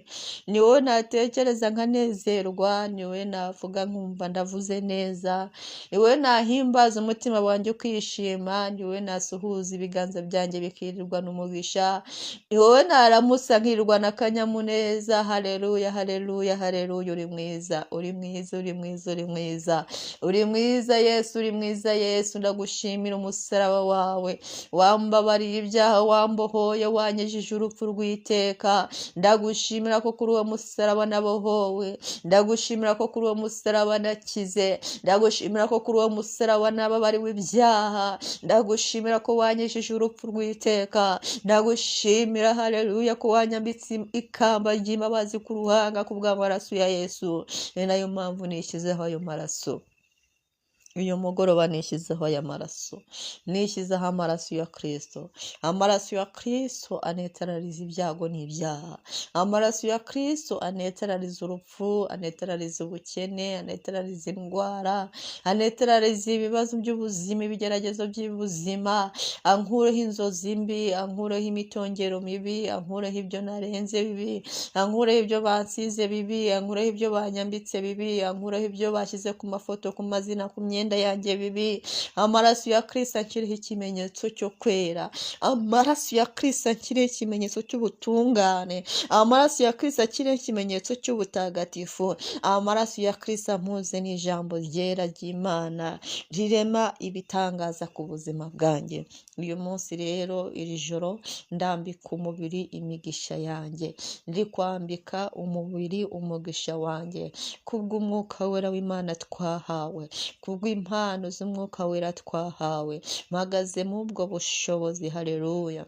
ni wowe natekereza nkanezerwa, ni wowe navuga nkumva ndavuze neza, ni wowe nahimbaza umutima wanjye ukishima, ni wowe nasuhuza ibiganza byanjye bikirirwa n'umugisha, ni wowe naramusa nkirirwa n'akanyamuneza. Haleluya, haleluya, haleluya. Uri mwiza, uri mwiza, uri mwiza, uri mwiza, uri mwiza Yesu, uri mwiza Yesu. Ndagushimira umusaraba wawe, wambabariye ibyaha, wambohoye, wanyijije urupfu rw'iteka. Ndagushimira ko kuri uwo musaraba nabohowe. Ndagushimira ko kuri uwo musaraba nakize. Ndagushimira ko kuri uwo musaraba nababariwe ibyaha. Ndagushimira ko wanyijije urupfu rw'iteka. Ndagushimira haleluya ko wanyambitse ikamba ry'imbabazi ku ruhanga kubw'amaraso ya Yesu. Ni nayo mpamvu nishyizeho ayo maraso. Uyu mugoroba nishyizeho aya maraso. Nishyizeho amaraso ya Kristo. Amaraso ya Kristo anetarariza ibyago n'ibyaha. Amaraso ya Kristo anetarariza urupfu, anetarariza ubukene, anetarariza indwara, anetarariza ibibazo by'ubuzima, ibigeragezo by'ubuzima, ankureho inzozi mbi, ankureho imitongero mibi, ankureho ibyo narenze bibi, ankureho ibyo bansize bibi, ankureho ibyo banyambitse bibi, ankureho ibyo bashyize ku mafoto, ku mazina, ku myenda yanjye bibi. Amaraso ya Kristo akiriho ikimenyetso cyo kwera. Amaraso ya Kristo akiriho ikimenyetso cy'ubutungane. Amaraso ya Kristo akiriho ikimenyetso cy'ubutagatifu. Amaraso ya Kristo ampuze n'ijambo ryera ry'Imana rirema ibitangaza ku buzima bwanjye. Uyu munsi rero, iri joro, ndambika umubiri imigisha yanjye. Ndi kwambika umubiri umugisha wanjye kubw'umwuka wera w'Imana twahawe, kubw'impano z'umwuka wera twahawe. Mpagaze mu ubwo bushobozi, haleluya,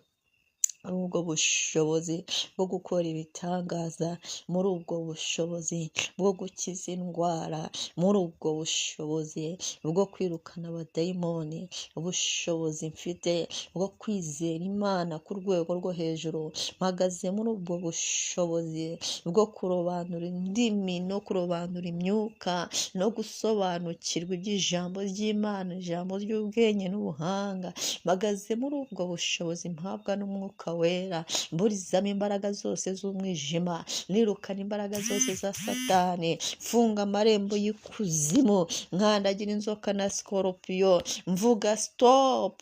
ubwo bushobozi bwo gukora ibitangaza, muri ubwo bushobozi bwo gukiza indwara, muri ubwo bushobozi bwo kwirukana abadayimoni, ubushobozi mfite bwo kwizera Imana ku rwego rwo hejuru. Mpagaze muri ubwo bushobozi bwo kurobanura indimi no kurobanura imyuka no gusobanukirwa iby'ijambo ry'Imana, ijambo ry'ubwenge n'ubuhanga. Mpagaze muri ubwo bushobozi mpabwa n'umwuka wera, mburizamo imbaraga zose z'umwijima, nirukana imbaraga zose za Satani, funga amarembo y'ikuzimu, nkandagira inzoka na sikorupiyo, mvuga stop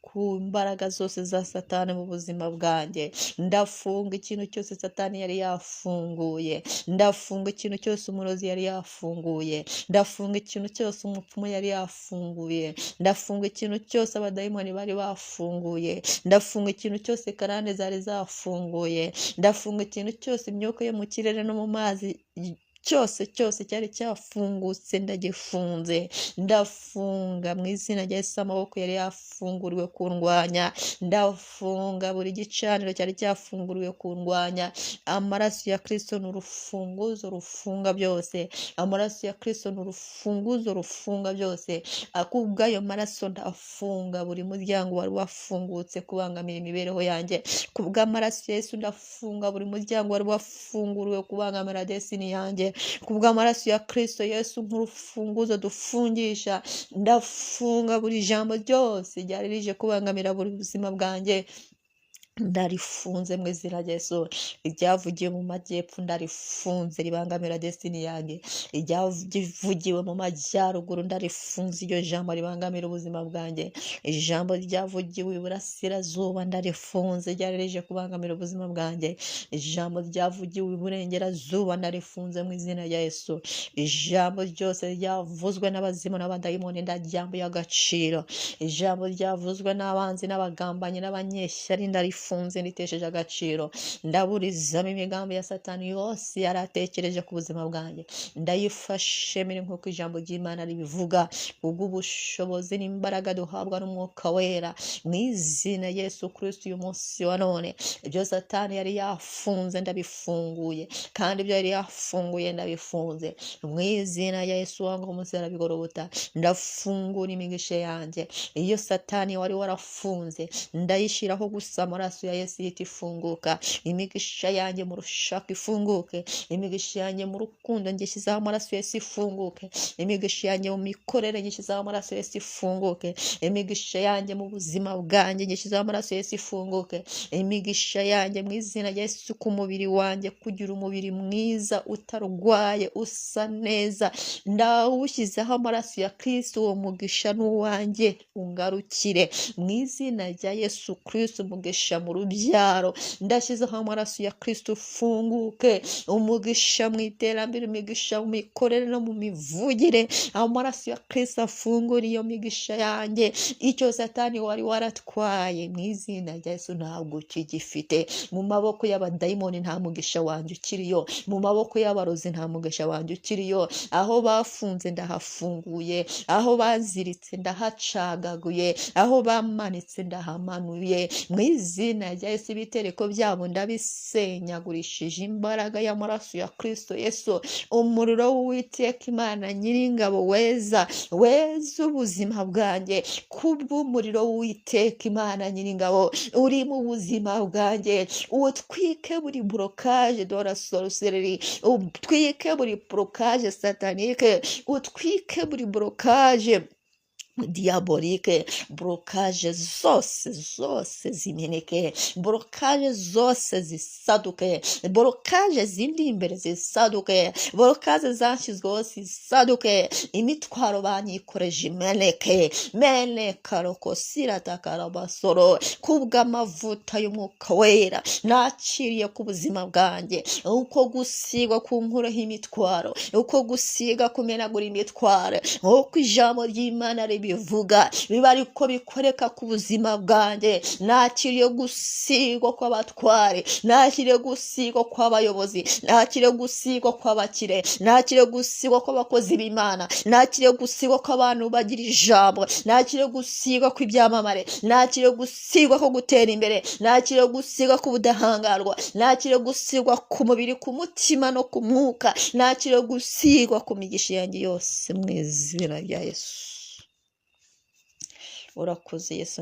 ku mbaraga zose za Satani mu buzima bwanjye. Ndafunga ikintu cyose Satani yari yafunguye. Ndafunga ikintu cyose umurozi yari yafunguye. Ndafunga ikintu cyose umupfumu yari yafunguye. Ndafunga ikintu cyose abadayimoni bari bafunguye. Ndafunga ikintu cyose karande zari zafunguye. Ndafunga ikintu cyose imyuka yo mu kirere no mu mazi cyose cyari cyafungutse ndagifunze. Ndafunga mu izina rya Yesu amaboko yari yafunguriwe kundwanya. Ndafunga buri gicaniro cyari cyafunguriwe kundwanya. Amaraso ya Kristo ni urufunguzo rufunga byose. Amaraso ya Kristo ni urufunguzo rufunga byose. Akubw'ayo maraso ndafunga buri muryango wari wafungutse kubangamira imibereho yanjye. Kubw'amaraso ya Yesu ndafunga buri muryango wari wafunguriwe kubangamira destiny yanjye. Kubw'amaraso ya Kristo Yesu nk'urufunguzo dufungisha, ndafunga buri jambo ryose ryari rije kubangamira buri buzima bwanjye. Ndarifunze mu izina rya Yesu. Iryavugiwe mu majyepfo ndarifunze ribangamira destiny yanjye. Iryavugiwe mu majyaruguru ndarifunze iryo jambo ribangamira ubuzima bwanjye. Ijambo ryavugiwe iburasirazuba ndarifunze ryari rije kubangamira ubuzima bwanjye. Ijambo ryavugiwe iburengerazuba ndarifunze mu izina rya Yesu. Ijambo ryose ryavuzwe n'abazimu n'abadayimoni ndaryambuye agaciro. Ijambo ryavuzwe n'abanzi n'abagambanyi n'abanyeshyari ndarifunze nditesheje agaciro. Ndaburizamo imigambi ya Satani yose yaratekereje ku buzima bwanjye. Ndayifashe miri nk'uko ijambo ry'Imana ribivuga, ubw'ubushobozi n'imbaraga duhabwa n'umwuka wera mu izina Yesu Kristo. Uyu munsi wa none ibyo Satani yari yafunze ndabifunguye, kandi ibyo yari yafunguye ndabifunze mu izina ya Yesu wangu umunsi arabigorobota. Ndafungura imigisha yanjye. Iyo Satani wari warafunze ndayishiraho gusa amaraso ya Yesu ihita ifunguka. Imigisha yanjye mu rushako ifunguke. Imigisha yanjye mu rukundo ngishyizeho amaraso ya Yesu ifunguke. Imigisha yanjye mu mikorere ngishyizeho amaraso ya Yesu ifunguke. Imigisha yanjye mu buzima bwanjye ngishyizeho amaraso ya Yesu ifunguke. Imigisha yanjye mu izina rya Yesu ku mubiri wanjye, kugira umubiri mwiza utarwaye usa neza, ndawushyizeho amaraso ya Kristo. Uwo mugisha n'uwanjye ungarukire mu izina rya Yesu Kristo. Umugisha mu rubyaro, ndashyizeho amaraso ya Kristo ufunguke, umugisha mu iterambere, imigisha mu mikorere no mu mivugire, amaraso ya Kristo afungura iyo migisha yanjye, icyo Satani wari waratwaye mu izina rya Yesu ntabwo kigifite, mu maboko y'abadayimoni nta mugisha wanjye ukiriyo, mu maboko y'abarozi nta mugisha wanjye ukiriyo, aho bafunze ndahafunguye, aho baziritse ndahacagaguye, aho bamanitse ndahamanuye, mu izina rya Yesu ibitereko byabo ndabisenyagurishije imbaraga y'amaraso ya Kristo Yesu, umuriro w'Uwiteka Imana Nyiringabo weza ubuzima bwanjye, kubw'umuriro w'Uwiteka Imana Nyiringabo uri mu buzima bwanjye, utwike buri blokaje de la sorcellerie, utwike buri blokaje satanike, utwike buri blokaje diabolike, blokaje zose zimeneke, blokaje zose zisaduke, blokaje zindi imbere zisaduke, blokaje zashyizweho zisaduke, imitwaro banyikoreje imeneke, meneka rokosira takarabasoro, kubw'amavuta y'umwuka wera nakiriye ku buzima bwanjye, uko gusigwa ku nkureho imitwaro, uko gusiga kumenagura imitwaro, uko ijambo ry'Imana bivuga biba ariko bikoreka ku buzima bwanjye, nakiriye gusigwa kw'abatware, nakiriye gusigwa kw'abayobozi, nakiriye gusigwa kw'abakire, nakiriye gusigwa kw'abakozi b'Imana, nakiriye gusigwa kw'abantu bagira ijambo, nakiriye gusigwa kw'ibyamamare, nakiriye gusigwa ko gutera imbere, nakiriye gusigwa k'ubudahangarwa, nakiriye gusigwa ku mubiri, ku mutima no ku mwuka, nakiriye gusigwa ku migisha yanjye yose mu izina rya Yesu. Urakoze Yesu,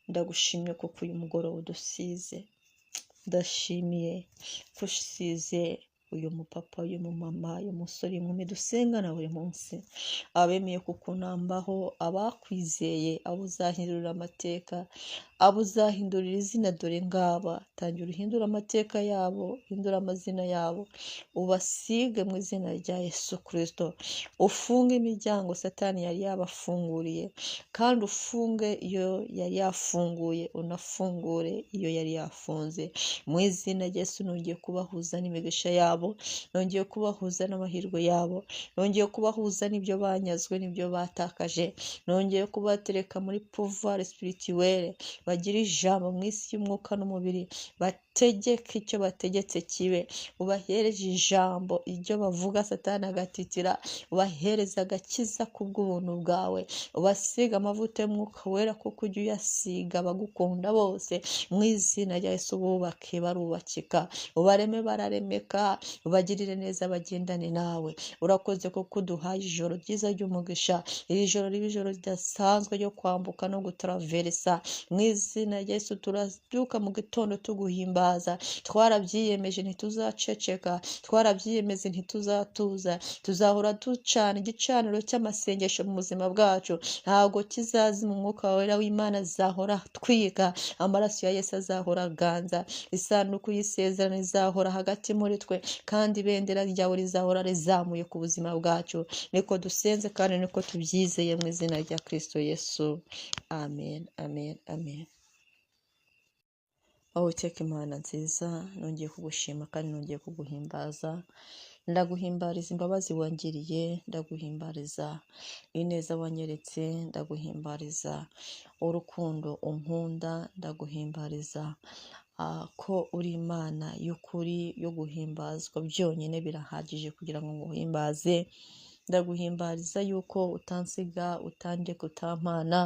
ndagushimye kuko uyu mugoroba udusize, ndashimiye ko usize uyu mupapa, uyu mumama, uyu musore, inkumi dusengana buri munsi, abemeye kukunambaho, abakwizeye, abo uzahindurira amateka, abo uzahindurira izina, dore ngaba, tangira uhindura amateka yabo, uhindura amazina yabo, ubasige mu izina rya Yesu Kristo, ufunge imiryango Satani yari yabafunguriye, kandi ufunge iyo yari yafunguye, unafungure iyo yari yafunze, mu izina rya Yesu. Nongeye kubahuza n'imigisha yabo, nongeye kubahuza n'amahirwe yabo, nongeye kubahuza n'ibyo banyazwe, n'ibyo batakaje, nongeye kubatereka muri pouvoir spirituelle, bagira ijambo mu isi y'umwuka n'umubiri, bategeke icyo bategetse kibe, ubahereje ijambo, ibyo bavuga Satani agatitira, ubahereza agakiza kubw'ubuntu bwawe, ubasiga amavuta y'umwuka wera, kuko ujya uyasiga abagukunda bose, mu izina rya Yesu. Bubake barubakika, ubareme bararemeka, ubagirire neza, bagendane nawe. Urakoze kuko uduhaye ijoro ryiza ry'umugisha, iri joro riba ijoro ridasanzwe ryo kwambuka no gutaraveresa, mu izina rya Yesu. Turabyuka mu gitondo tuguhimbaza, twarabyiyemeje ntituzaceceka, twarabyiyemeze ntituzatuza, tuzahora ducana igicaniro cy'amasengesho mu buzima bwacu, ntabwo kizazima, umwuka wera w'Imana azahora twiga, amaraso ya Yesu azahora aganza, isanduku y'isezerano izahora hagati muri twe, kandi ibendera ryawe rizahora rizamuye ku buzima bwacu. Niko dusenze kandi niko tubyizeye mu izina rya Kristo Yesu, amen, amen, amen. Uwiteka Imana nziza, nongeye kugushima kandi nongeye kuguhimbaza, ndaguhimbariza imbabazi wangiriye, ndaguhimbariza ineza wanyeretse, ndaguhimbariza urukundo unkunda, ndaguhimbariza ko uri Imana y'ukuri yo guhimbazwa, byonyine birahagije kugira ngo nguhimbaze. Ndaguhimbariza yuko utansiga, utandeka, utampana,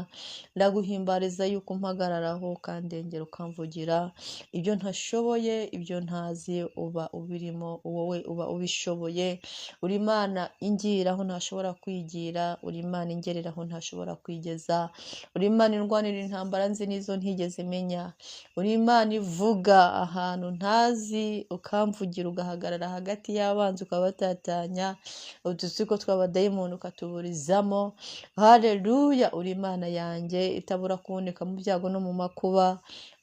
ndaguhimbariza yuko umpagararaho ukandengera, ukamvugira ibyo ntashoboye, ibyo ntazi uba ubirimo, wowe uba ubishoboye. Uri Imana ingira aho ntashobora kwigira, uri Imana ingerera aho ntashobora kwigeza, uri Imana indwanira intambara nzi n'izo ntigeze menya, uri Imana ivuga ahantu ntazi, ukamvugira, ugahagarara hagati y'abanzi ukabatatanya, udutsiko tw'abadayimoni ukatuburizamo. Haleluya! Uri Imana yanjye itabura kuboneka mu byago no mu makuba,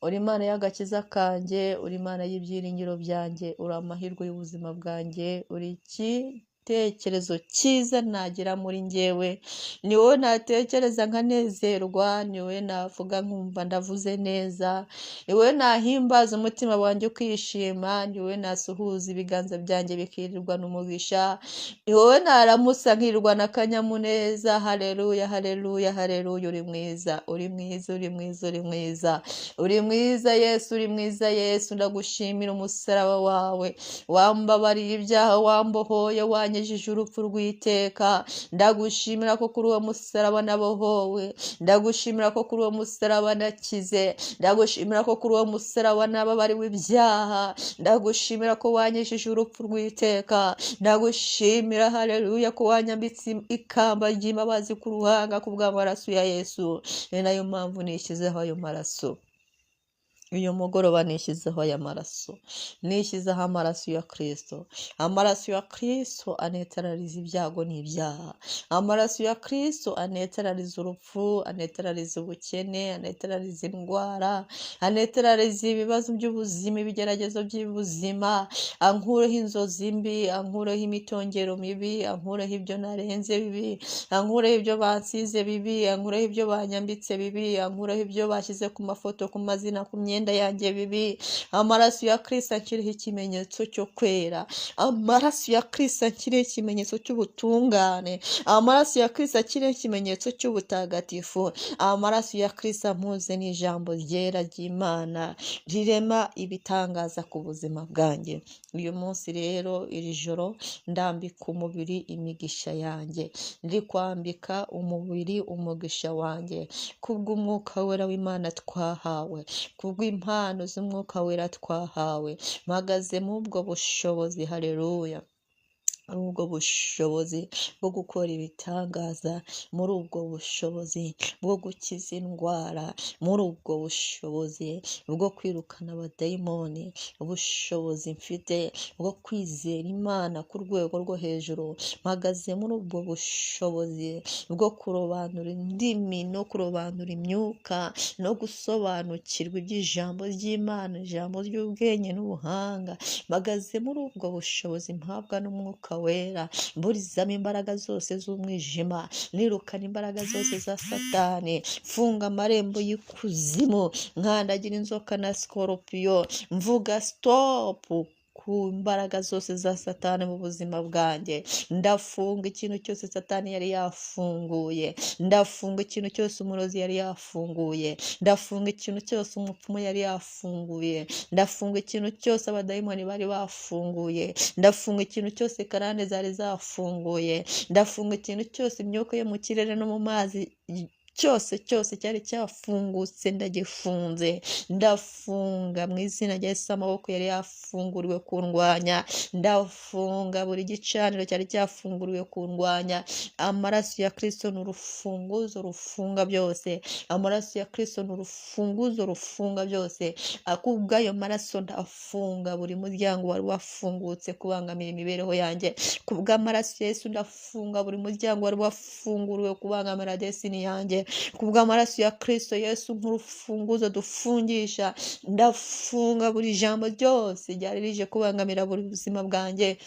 uri Imana y'agakiza kanjye, uri Imana y'ibyiringiro byanjye, uri amahirwe y'ubuzima bwanjye, uri iki gitekerezo cyiza nagira muri njyewe, ni wowe natekereza nkanezerwa, ni wowe navuga nkumva ndavuze neza, ni wowe nahimbaza umutima wanjye ukishima, ni wowe nasuhuza ibiganza byanjye bikirirwa n'umugisha, ni wowe naramusa nkirwa n'akanyamuneza. Haleluya, haleluya, haleluya. Uri mwiza, uri mwiza, uri mwiza, uri mwiza, uri mwiza Yesu, uri mwiza Yesu. Ndagushimira umusaraba wawe, wambabariye ibyaha, wambohoye, wanyejije urupfu rw'iteka. Ndagushimira ko kuri uwo musaraba nabohowe, ndagushimira ko kuri uwo musaraba nakize, ndagushimira ko kuri uwo musaraba nababariwe ibyaha, ndagushimira ko wanyejije urupfu rw'iteka, ndagushimira haleluya ko wanyambitse ikamba ry'imbabazi ku ruhanga kubw'amaraso ya Yesu. Ni nayo mpamvu nishyizeho ayo maraso. Uyu mugoroba nishyizeho aya maraso, nishyizeho amaraso ya Kristo. Amaraso ya Kristo anetarariza ibyago n'ibyaha, amaraso ya Kristo anetarariza urupfu, anetarariza ubukene, anetarariza indwara, anetarariza ibibazo by'ubuzima, ibigeragezo by'ubuzima, ankureho inzozi mbi, ankureho imitongero mibi, ankureho ibyo narenze bibi, ankureho ibyo bansize bibi, ankureho ibyo banyambitse bibi, ankureho ibyo bashyize ku mafoto, ku mazina, ku myenda yanjye bibi. Amaraso ya Kristo akiriho ikimenyetso cyo kwera, amaraso ya Kristo akiriho ikimenyetso cy'ubutungane, amaraso ya Kristo akiriho ikimenyetso cy'ubutagatifu, amaraso ya Kristo ampuze n'ijambo ryera ry'Imana rirema ibitangaza ku buzima bwanjye. Uyu munsi rero, iri joro, ndambika umubiri imigisha yanjye, ndi kwambika umubiri umugisha wanjye kubw'umwuka wera w'Imana twahawe, kubw'impano z'umwuka wera twahawe. Mpagaze mu ubwo bushobozi, haleluya, ubwo bushobozi bwo gukora ibitangaza, muri ubwo bushobozi bwo gukiza indwara, muri ubwo bushobozi bwo kwirukana abadayimoni, ubushobozi mfite bwo kwizera Imana ku rwego rwo hejuru. Mpagaze muri ubwo bushobozi bwo kurobanura indimi no kurobanura imyuka no gusobanukirwa iby'ijambo ry'Imana, ijambo ry'ubwenge n'ubuhanga. Mpagaze muri ubwo bushobozi mpabwa n'umwuka wera, mburizamo imbaraga zose z'umwijima, nirukana imbaraga zose za Satani, funga amarembo y'ikuzimu, nkandagira inzoka na sikorupiyo, mvuga stop ku mbaraga zose za Satani mu buzima bwanjye. Ndafunga ikintu cyose Satani yari yafunguye, ndafunga ikintu cyose umurozi yari yafunguye, ndafunga ikintu cyose umupfumu yari yafunguye, ndafunga ikintu cyose abadayimoni bari bafunguye, ndafunga ikintu cyose karande zari zafunguye, ndafunga ikintu cyose imyuka yo mu kirere no mu mazi cyose cyari cyafungutse ndagifunze. Ndafunga mu izina rya Yesu amaboko yari yafunguriwe kundwanya, ndafunga buri gicaniro cyari cyafunguriwe kundwanya. Amaraso ya Kristo ni urufunguzo rufunga byose, amaraso ya Kristo ni urufunguzo rufunga byose. Akubw'ayo maraso ndafunga buri muryango wari wafungutse kubangamira imibereho yanjye, kubw'amaraso ya Yesu ndafunga buri muryango wari wafunguriwe kubangamira destiny yanjye, kubw'amaraso ya Kristo Yesu nk'urufunguzo dufungisha. Ndafunga buri jambo ryose ryari rije kubangamira buri buzima bwanjye,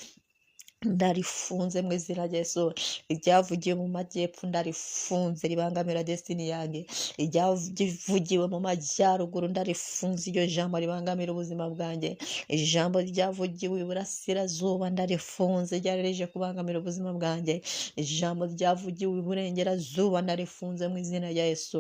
ndarifunze mu izina rya Yesu. Iryavugiwe mu majyepfo ndarifunze ribangamira destiny yanjye, iryavugiwe mu majyaruguru ndarifunze iryo jambo ribangamira ubuzima bwanjye, ijambo ryavugiwe iburasirazuba ndarifunze ryari rije kubangamira ubuzima bwanjye, ijambo ryavugiwe iburengerazuba ndarifunze mu izina rya Yesu.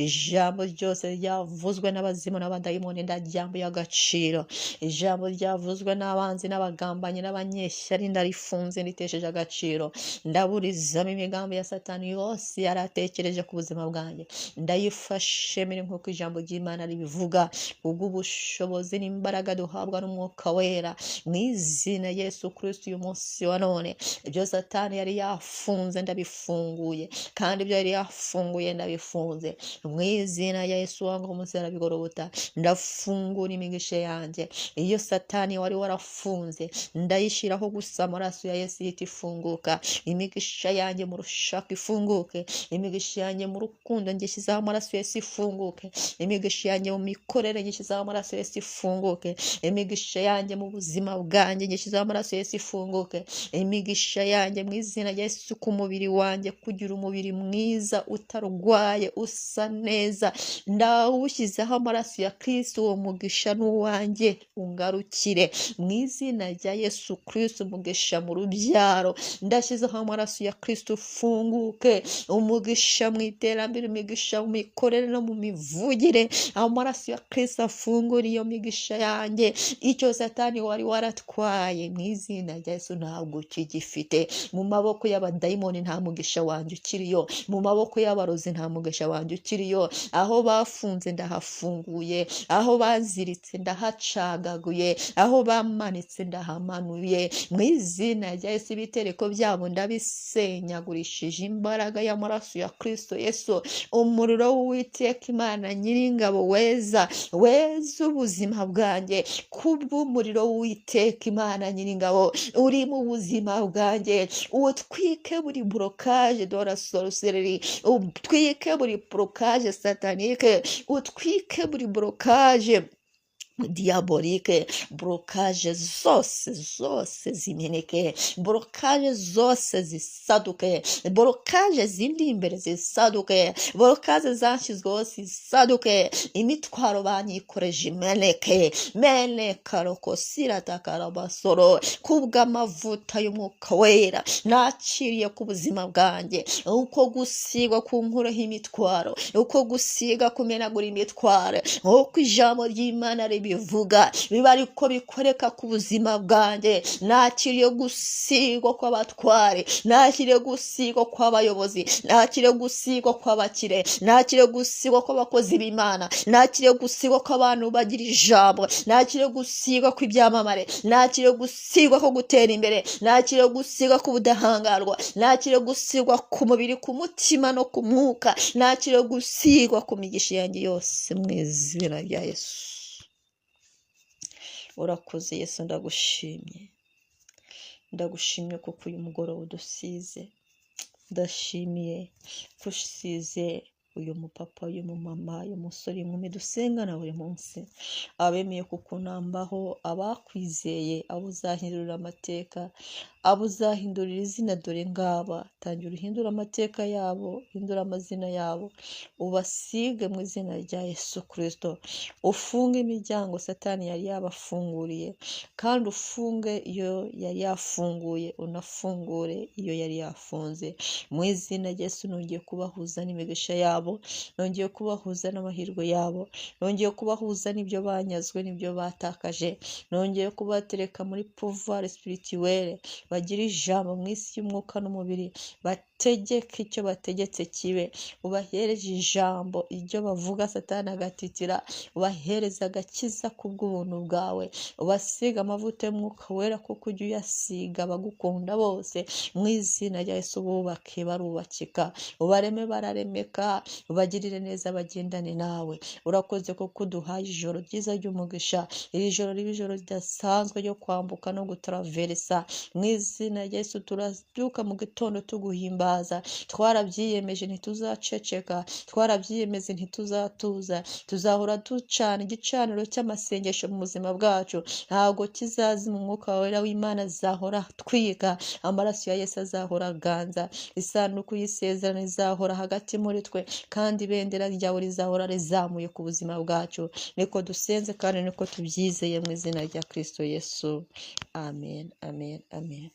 Ijambo ryose ryavuzwe n'abazimu n'abadayimoni ndaryambuye agaciro, ijambo ryavuzwe n'abanzi n'abagambanyi n'abanyeshyari ndarifunze nditesheje agaciro. Ndaburizamo imigambi ya Satani yose yaratekereje ku buzima bwanjye, ndayifashe miri nk'uko ijambo ry'Imana ribivuga, ubw'ubushobozi n'imbaraga duhabwa n'umwuka wera mu izina Yesu Kristo. Uyu munsi wa none ibyo Satani yari yafunze ndabifunguye, kandi ibyo yari yafunguye ndabifunze mu izina ya Yesu. Wangu umunsi arabigorobota, ndafungura imigisha yanjye. Iyo Satani wari warafunze ndayishiraho gusa amaraso amaraso ya Yesu ihita ifunguka. Imigisha yanjye mu rushako ifunguke, imigisha yanjye mu rukundo ngishyizeho amaraso ya Yesu ifunguke, imigisha yanjye mu mikorere ngishyizeho amaraso ya Yesu ifunguke, imigisha yanjye mu buzima bwanjye ngishyizeho amaraso ya Yesu ifunguke, imigisha yanjye mu izina rya Yesu ku mubiri wanjye, kugira umubiri mwiza utarwaye usa neza, ndawushyizeho amaraso ya Kristo. Uwo mugisha n'uwanjye ungarukire mu izina rya Yesu Kristo. Umugisha mu rubyaro ndashyizeho amaraso ya Kristo ufunguke, umugisha mu iterambere, imigisha mu mikorere no mu mivugire, amaraso ya Kristo afungura iyo migisha yanjye. Icyo Satani wari waratwaye mu izina rya Yesu ntabwo kigifite. Mu maboko y'abadayimoni nta mugisha wanjye ukiriyo, mu maboko y'abarozi nta mugisha wanjye ukiriyo. Aho bafunze ndahafunguye, aho baziritse ndahacagaguye, aho bamanitse ndahamanuye mu izina rya Yesu. Ibitereko byabo ndabisenyagurishije imbaraga y'amaraso ya Kristo Yesu. Umuriro w'Uwiteka Imana Nyiringabo weza ubuzima bwanjye, kubw'umuriro w'Uwiteka Imana Nyiringabo uri mu buzima bwanjye, utwike buri blokaje de la sorcellerie, utwike buri blokaje satanique, utwike buri blokaje diabolike, blokaje zose zimeneke, blokaje zose zisaduke, blokaje zindi imbere zisaduke, blokaje zashyizweho zisaduke, imitwaro banyikoreje imeneke, meneka rokosira takarabasoro, kubw'amavuta y'umwuka wera nakiriye ku buzima bwanjye, uko gusigwa kunkureho imitwaro, uko gusiga kumenagura imitwaro, uko ijambo ry'Imana bivuga biba ariko bikoreka ku buzima bwanjye. Nakiriye gusigwa kw'abatware, nakiriye gusigwa kw'abayobozi, nakiriye gusigwa kw'abakire, nakiriye gusigwa kw'abakozi b'Imana, nakiriye gusigwa kw'abantu bagira ijambo, nakiriye gusigwa kw'ibyamamare, nakiriye gusigwa ko gutera imbere, nakiriye gusigwa k'ubudahangarwa, nakiriye gusigwa ku mubiri, ku mutima no ku mwuka, nakiriye gusigwa ku migisha yanjye yose mu izina rya Yesu. Urakoze Yesu, ndagushimye kuko uyu mugoroba udusize, ndashimiye ko usize uyu mupapa, uyu mumama, uyu musore, inkumi dusengana buri munsi, abemeye kukunambaho, abakwizeye, abo uzahindurira amateka, abo uzahindurira izina. Dore ngaba tangira uhindura amateka yabo, hindura amazina yabo, ubasige mu izina rya Yesu Kristo. Ufunge imiryango Satani yari yabafunguriye, kandi ufunge iyo yari yafunguye, unafungure iyo yari yafunze mu izina rya Yesu. Nongeye kubahuza n'imigisha yabo, nongeye kubahuza n'amahirwe yabo, nongeye kubahuza n'ibyo banyazwe, n'ibyo batakaje, nongeye kubatereka muri pouvoir spirituelle, bagira ijambo mu isi y'umwuka n'umubiri, bategeke icyo bategetse kibe, ubahereje ijambo, iryo bavuga Satani agatitira, ubahereza agakiza kubw'ubuntu bwawe, ubasiga amavuta y'umwuka wera kuko ujya uyasiga abagukunda bose mu izina rya Yesu. Bubake barubakika, ubareme bararemeka, ubagirire neza bagendane nawe. Urakoze kuko uduhaye ijoro ryiza ry'umugisha, iri joro riba ijoro ridasanzwe ryo kwambuka no gutaraveresa mu izina rya Yesu. Turabyuka mu gitondo tuguhimbaza, twarabyiyemeje ntituzaceceka, twarabyiyemeze ntituzatuza, tuzahora ducana igicaniro cy'amasengesho mu buzima bwacu, ntabwo kizazima. Umwuka wera w'Imana azahora twiga, amaraso ya Yesu azahora aganza, isanduku y'isezerano izahora hagati muri twe, kandi ibendera ryawe rizahora rizamuye ku buzima bwacu. Niko dusenze kandi niko tubyizeye mu izina rya Kristo Yesu. Amen, amen, amen.